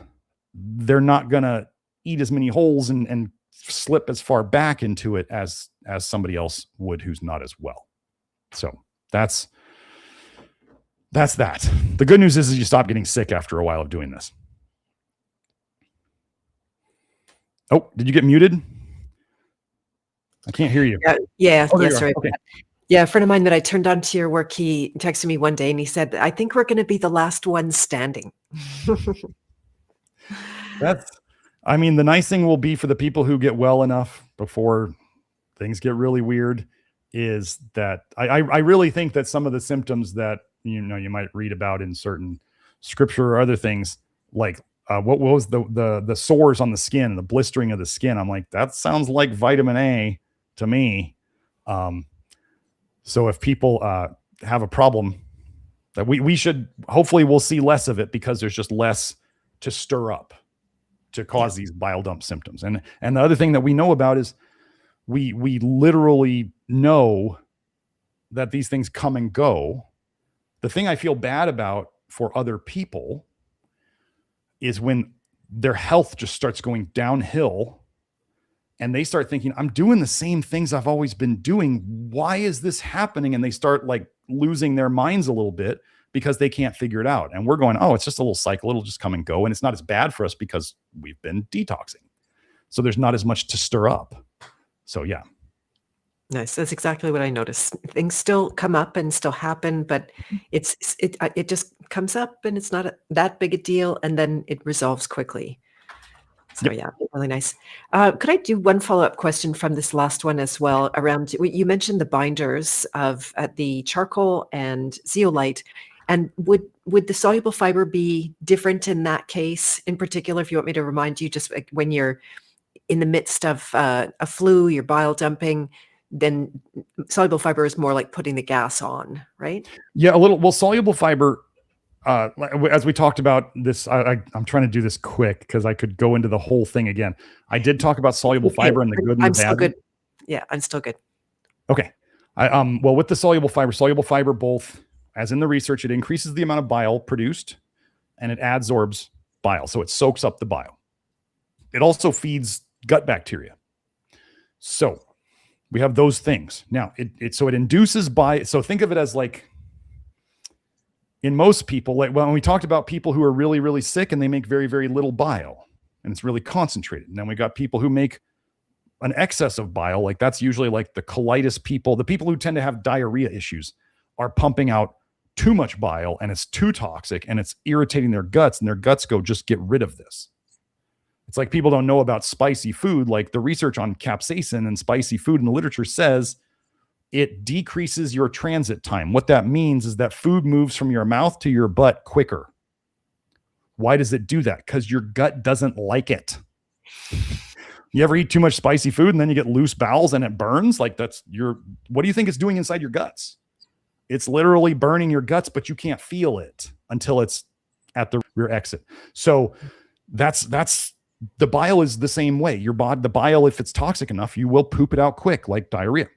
S2: they're not going to eat as many holes and slip as far back into it as somebody else would who's not as well. So that's that. The good news is you stop getting sick after a while of doing this. Oh, did you get muted? I can't hear you.
S1: Yeah,
S2: Oh,
S1: sorry.
S2: Okay.
S1: Yeah, a friend of mine that I turned on to your work, he texted me one day and he said, I think we're going to be the last ones standing.
S2: I mean, the nice thing will be for the people who get well enough before things get really weird is that I really think that some of the symptoms that, you might read about in certain scripture or other things, like what was the sores on the skin, the blistering of the skin. I'm like, that sounds like vitamin A to me. So if people have a problem, that we should, hopefully we'll see less of it because there's just less to stir up to cause these bile dump symptoms. And the other thing that we know about is we literally know that these things come and go. The thing I feel bad about for other people is when their health just starts going downhill and they start thinking, I'm doing the same things I've always been doing. Why is this happening? And they start like losing their minds a little bit because they can't figure it out. And we're going, oh, it's just a little cycle. It'll just come and go. And it's not as bad for us because we've been detoxing. So there's not as much to stir up. So yeah.
S1: Nice. That's exactly what I noticed. Things still come up and still happen, but it just comes up and it's not that big a deal, and then it resolves quickly. So yeah, really nice. Could I do one follow-up question from this last one as well? Around, you mentioned the binders of the charcoal and zeolite, and would the soluble fiber be different in that case? In particular, if you want me to remind you, just like when you're in the midst of a flu, you're bile dumping, then soluble fiber is more like putting the gas on, right?
S2: Yeah, a little. Well, soluble fiber, as we talked about this, I'm trying to do this quick because I could go into the whole thing again. I did talk about soluble fiber and the good and the bad.
S1: I'm still good. Yeah, I'm still good.
S2: Okay. Well, with the soluble fiber, both, as in the research, it increases the amount of bile produced and it adsorbs bile. So it soaks up the bile. It also feeds gut bacteria. So we have those things. Now, it induces bile. So think of it as like, in most people, like when we talked about people who are really, really sick and they make very, very little bile and it's really concentrated. And then we got people who make an excess of bile. Like that's usually like the colitis people. The people who tend to have diarrhea issues are pumping out too much bile and it's too toxic and it's irritating their guts, and their guts go, just get rid of this. It's like people don't know about spicy food. Like the research on capsaicin and spicy food in the literature says it decreases your transit time. What that means is that food moves from your mouth to your butt quicker. Why does it do that? Because your gut doesn't like it. You ever eat too much spicy food and then you get loose bowels and it burns? Like what do you think it's doing inside your guts? It's literally burning your guts, but you can't feel it until it's at the rear exit. So that's the bile is the same way. The bile, if it's toxic enough, you will poop it out quick, like diarrhea.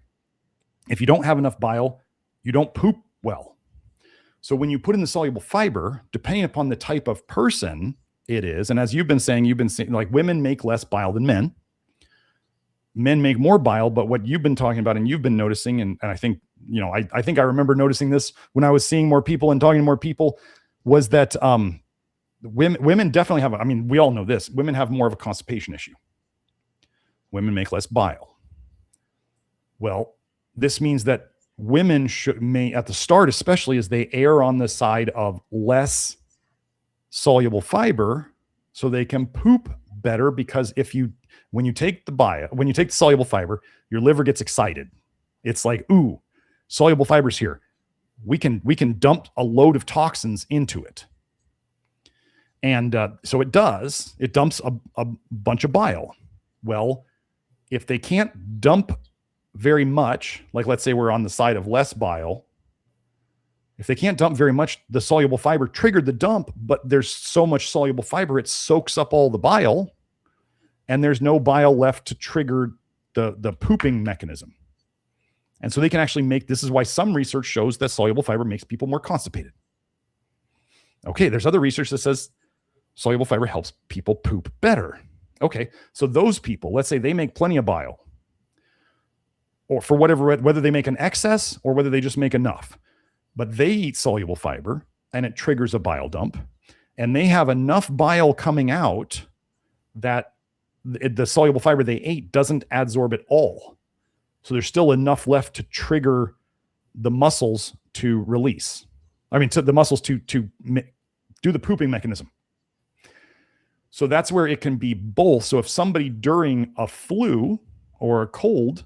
S2: If you don't have enough bile, you don't poop well. So when you put in the soluble fiber, depending upon the type of person it is, and as you've been saying like women make less bile than men. Men make more bile, but what you've been talking about and you've been noticing, and I think, I think I remember noticing this when I was seeing more people and talking to more people, was that women definitely have, we all know this, women have more of a constipation issue. Women make less bile. Well, this means that women may, at the start, especially as they err on the side of less soluble fiber, so they can poop better, because when you take the soluble fiber, your liver gets excited. It's like, ooh, soluble fiber's here. We can dump a load of toxins into it. And so it dumps a bunch of bile. Well, if they can't dump very much, like let's say we're on the side of less bile, if they can't dump very much, the soluble fiber triggered the dump, but there's so much soluble fiber, it soaks up all the bile, and there's no bile left to trigger the pooping mechanism. And so they can actually this is why some research shows that soluble fiber makes people more constipated. Okay, there's other research that says soluble fiber helps people poop better. Okay, so those people, let's say they make plenty of bile, or for whatever, whether they make an excess or whether they just make enough, but they eat soluble fiber and it triggers a bile dump, and they have enough bile coming out that the soluble fiber they ate doesn't adsorb it all. So there's still enough left to trigger the muscles to release. I mean, to the muscles to do the pooping mechanism. So that's where it can be both. So if somebody during a flu or a cold,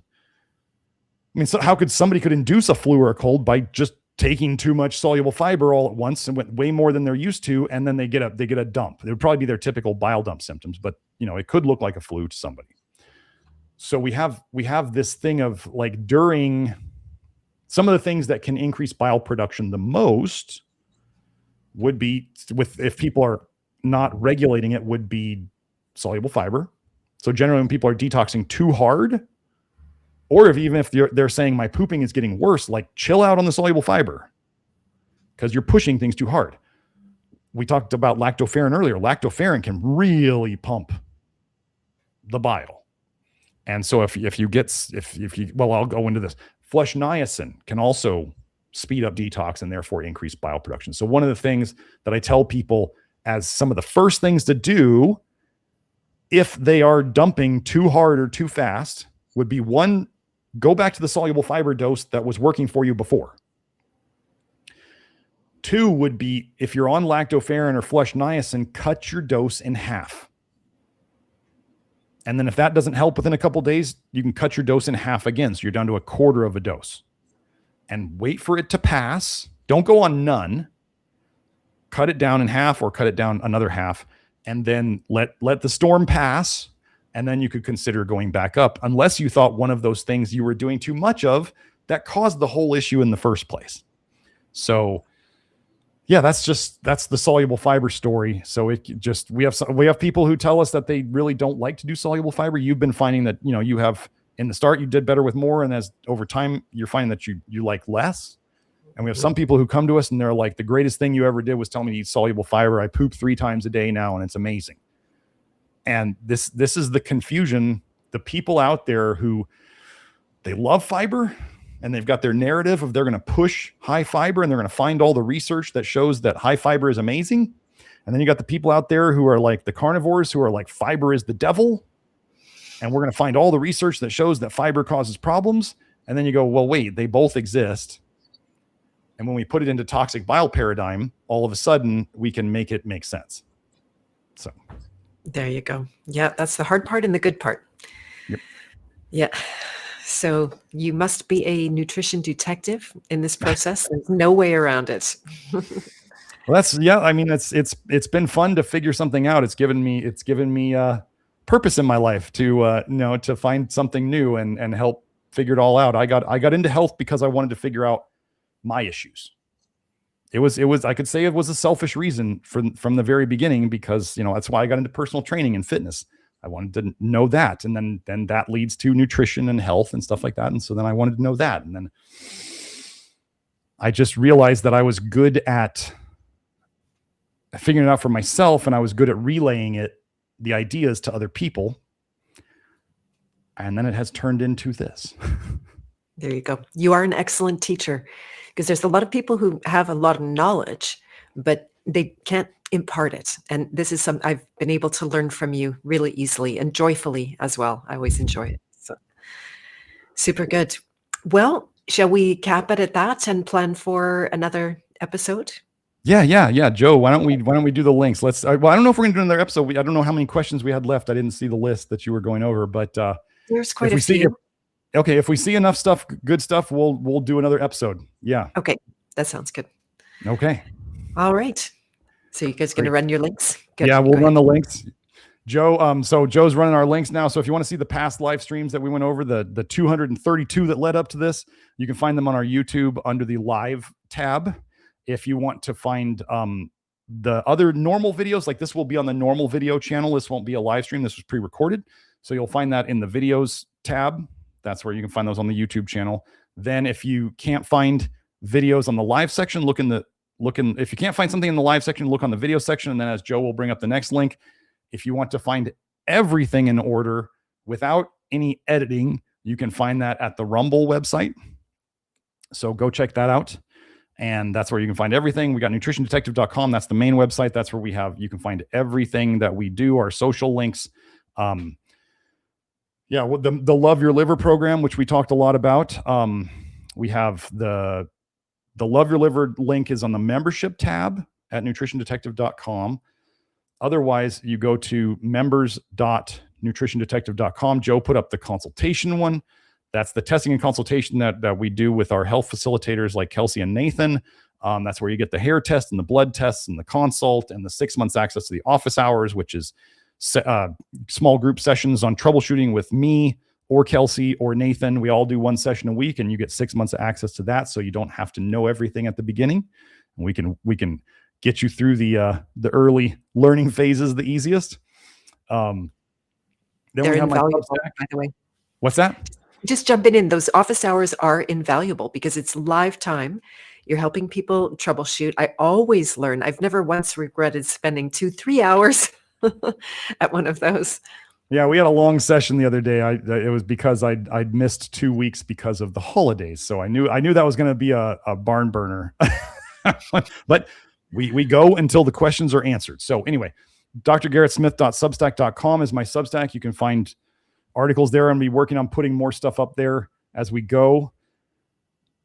S2: I mean, so how could somebody induce a flu or a cold by just taking too much soluble fiber all at once and went way more than they're used to, and then they get a dump? It would probably be their typical bile dump symptoms, but it could look like a flu to somebody. So we have this thing of like, during some of the things that can increase bile production the most would be, if people are not regulating it, would be soluble fiber. So generally when people are detoxing too hard, or even if they're saying my pooping is getting worse, like chill out on the soluble fiber because you're pushing things too hard. We talked about lactoferrin earlier. Lactoferrin can really pump the bile. And so if you I'll go into this. Flush niacin can also speed up detox and therefore increase bile production. So one of the things that I tell people as some of the first things to do if they are dumping too hard or too fast would be, one, go back to the soluble fiber dose that was working for you before. Two would be, if you're on lactoferrin or flush niacin, cut your dose in half. And then if that doesn't help within a couple of days, you can cut your dose in half again. So you're down to a quarter of a dose. And wait for it to pass. Don't go on none. Cut it down in half or cut it down another half. And then let the storm pass. And then you could consider going back up, unless you thought one of those things you were doing too much of that caused the whole issue in the first place. So yeah, that's the soluble fiber story. So we have people who tell us that they really don't like to do soluble fiber. You've been finding that, you have, in the start, you did better with more. And as over time, you're finding that you like less. And we have some people who come to us and they're like, the greatest thing you ever did was tell me to eat soluble fiber. I poop 3 times a day now, and it's amazing. And this is the confusion. The people out there who they love fiber and they've got their narrative of they're going to push high fiber and they're going to find all the research that shows that high fiber is amazing. And then you got the people out there who are like the carnivores who are like, fiber is the devil. And we're going to find all the research that shows that fiber causes problems. And then you go, well, wait, they both exist. And when we put it into toxic bile paradigm, all of a sudden we can make it make sense. So
S1: there you go. Yeah, that's the hard part and the good part.
S2: Yep.
S1: Yeah. So you must be a nutrition detective in this process. There's no way around it.
S2: Well, I mean, it's been fun to figure something out. It's given me purpose in my life to find something new and help figure it all out. I got into health because I wanted to figure out my issues. It was I could say it was a selfish reason from the very beginning, because that's why I got into personal training and fitness. I wanted to know that, and then that leads to nutrition and health and stuff like that. And so then I wanted to know that, and then I just realized that I was good at figuring it out for myself, and I was good at relaying the ideas to other people. And then it has turned into this.
S1: There you go. You are an excellent teacher, because there's a lot of people who have a lot of knowledge, but they can't impart it. And this is something I've been able to learn from you really easily and joyfully as well. I always enjoy it. So super good. Well, shall we cap it at that and plan for another episode?
S2: Yeah. Joe, why don't we do the links? Well, I don't know if we're going to do another episode. I don't know how many questions we had left. I didn't see the list that you were going over, but
S1: there's quite a few.
S2: If we see enough stuff, good stuff, we'll do another episode. Yeah.
S1: Okay. That sounds good.
S2: Okay.
S1: All right. So you guys going to run your links? Good.
S2: Yeah, we'll run the links. Joe, so Joe's running our links now. So if you want to see the past live streams that we went over, the 232 that led up to this, you can find them on our YouTube under the live tab. If you want to find the other normal videos, like this will be on the normal video channel. This won't be a live stream. This was pre-recorded. So you'll find that in the videos tab. That's where you can find those on the YouTube channel. Then if you can't find videos on the live section, look in the if you can't find something in the live section, look on the video section. And then as Joe will bring up the next link, if you want to find everything in order without any editing, you can find that at the Rumble website. So go check that out. And that's where you can find everything. We got nutritiondetective.com. That's the main website. That's where you can find everything that we do, our social links. The Love Your Liver program, which we talked a lot about. We have the Love Your Liver link is on the membership tab at nutritiondetective.com. Otherwise, you go to members.nutritiondetective.com. Joe put up the consultation one. That's the testing and consultation that we do with our health facilitators like Kelsey and Nathan. That's where you get the hair test and the blood tests and the consult and the 6 months access to the office hours, which is small group sessions on troubleshooting with me or Kelsey or Nathan. We all do one session a week, and you get 6 months of access to that. So you don't have to know everything at the beginning. And we can get you through the early learning phases the easiest. Then
S1: They're
S2: we have
S1: invaluable, by the way.
S2: What's that?
S1: Just jumping in. Those office hours are invaluable because it's live time. You're helping people troubleshoot. I always learn. I've never once regretted spending 2-3 hours at one of those.
S2: Yeah, we had a long session the other day. It was because I'd missed 2 weeks because of the holidays. So I knew that was going to be a barn burner. But we go until the questions are answered. So anyway, drgarrettsmith.substack.com is my Substack. You can find articles there, and be working on putting more stuff up there as we go.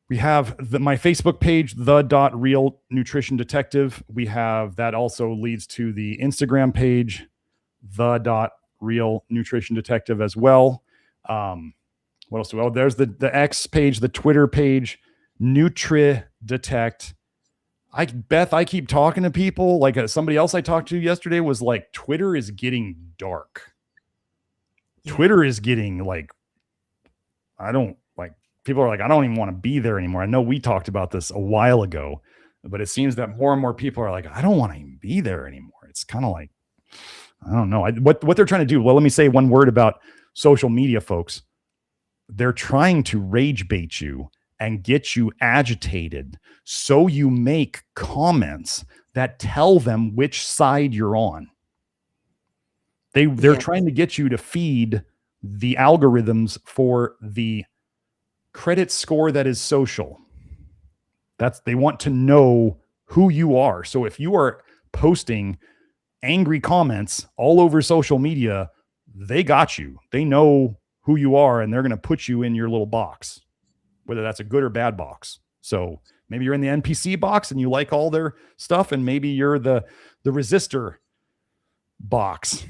S2: We have my Facebook page, the.real nutrition detective. We have that also leads to the Instagram page, the.real nutrition detective as well. What else do we have? There's the X page, the Twitter page, NutriDetect. Beth, I keep talking to people. Like somebody else I talked to yesterday was like, Twitter is getting dark. Yeah. Twitter is getting people are like, I don't even want to be there anymore. I know we talked about this a while ago, but it seems that more and more people are like, I don't want to even be there anymore. It's kind of like, I don't know what they're trying to do. Well, let me say one word about social media, folks. They're trying to rage bait you and get you agitated so you make comments that tell them which side you're on. They're trying to get you to feed the algorithms for the credit score that is social. They want to know who you are. So if you are posting angry comments all over social media, they got you. They know who you are, and they're going to put you in your little box, whether that's a good or bad box. So maybe you're in the NPC box and you like all their stuff, and maybe you're the resistor box.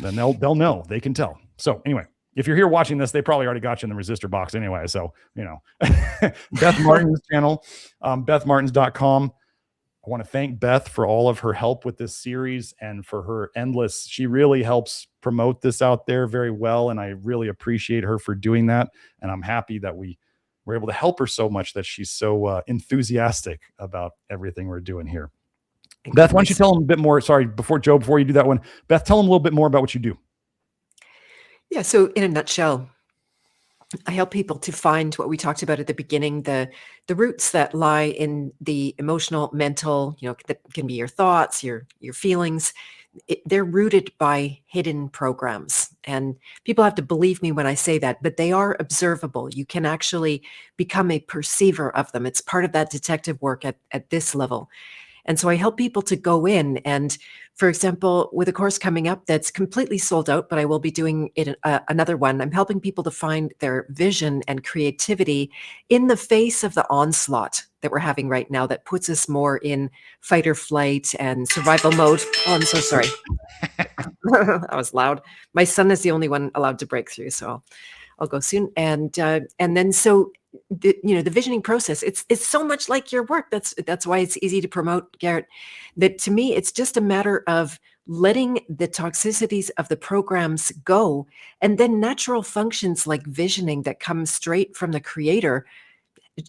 S2: Then they'll know. They can tell. So anyway, if you're here watching this, they probably already got you in the resistor box anyway. So, Beth Martens channel, bethmartens.com. I want to thank Beth for all of her help with this series and for her she really helps promote this out there very well. And I really appreciate her for doing that. And I'm happy that we were able to help her so much that she's so enthusiastic about everything we're doing here. Beth, why don't you tell them a bit more? Sorry, before you do that one, Beth, tell them a little bit more about what you do.
S1: Yeah. So in a nutshell, I help people to find what we talked about at the beginning, the roots that lie in the emotional, mental, that can be your thoughts, your feelings. They're rooted by hidden programs. And people have to believe me when I say that, but they are observable. You can actually become a perceiver of them. It's part of that detective work at this level. And so I help people to go in and, for example, with a course coming up that's completely sold out, but I will be doing it another one. I'm helping people to find their vision and creativity in the face of the onslaught that we're having right now that puts us more in fight or flight and survival mode. Oh, I'm so sorry. That was loud. My son is the only one allowed to break through, so I'll go soon. And then so the visioning process, it's so much like your work. That's why it's easy to promote, Garrett, that to me, it's just a matter of letting the toxicities of the programs go, and then natural functions like visioning that come straight from the creator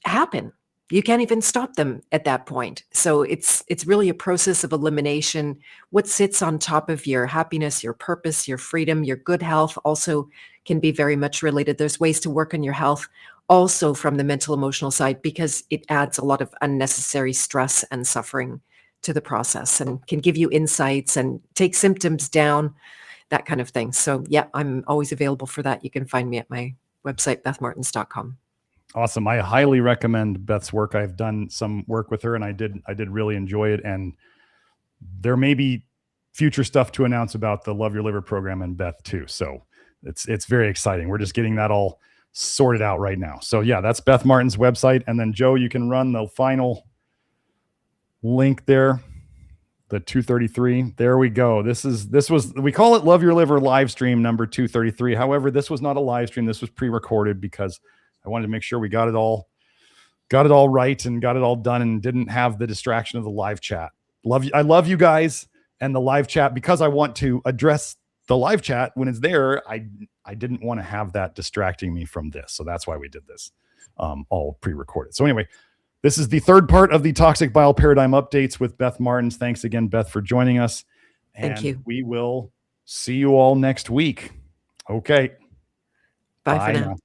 S1: happen. You can't even stop them at that point. So it's really a process of elimination. What sits on top of your happiness, your purpose, your freedom, your good health also can be very much related. There's ways to work on your health also from the mental emotional side, because it adds a lot of unnecessary stress and suffering to the process and can give you insights and take symptoms down, that kind of thing. So yeah, I'm always available for that. You can find me at my website, bethmartens.com.
S2: Awesome. I highly recommend Beth's work. I've done some work with her and I did really enjoy it. And there may be future stuff to announce about the Love Your Liver program and Beth too. So it's very exciting. We're just getting that all sorted out right now. So yeah, that's Beth Martens' website. And then Joe, you can run the final link there. The 233. There we go. This was, we call it Love Your Liver live stream number 233. However, this was not a live stream. This was pre-recorded because I wanted to make sure we got it all right and got it all done and didn't have the distraction of the live chat. I love you guys and the live chat, because I want to address the live chat when it's there. I didn't want to have that distracting me from this. So that's why we did this all pre-recorded. So anyway, this is the third part of the Toxic Bile Paradigm updates with Beth Martens. Thanks again, Beth, for joining us. And
S1: thank you.
S2: We will see you all next week. Okay.
S1: Bye for now.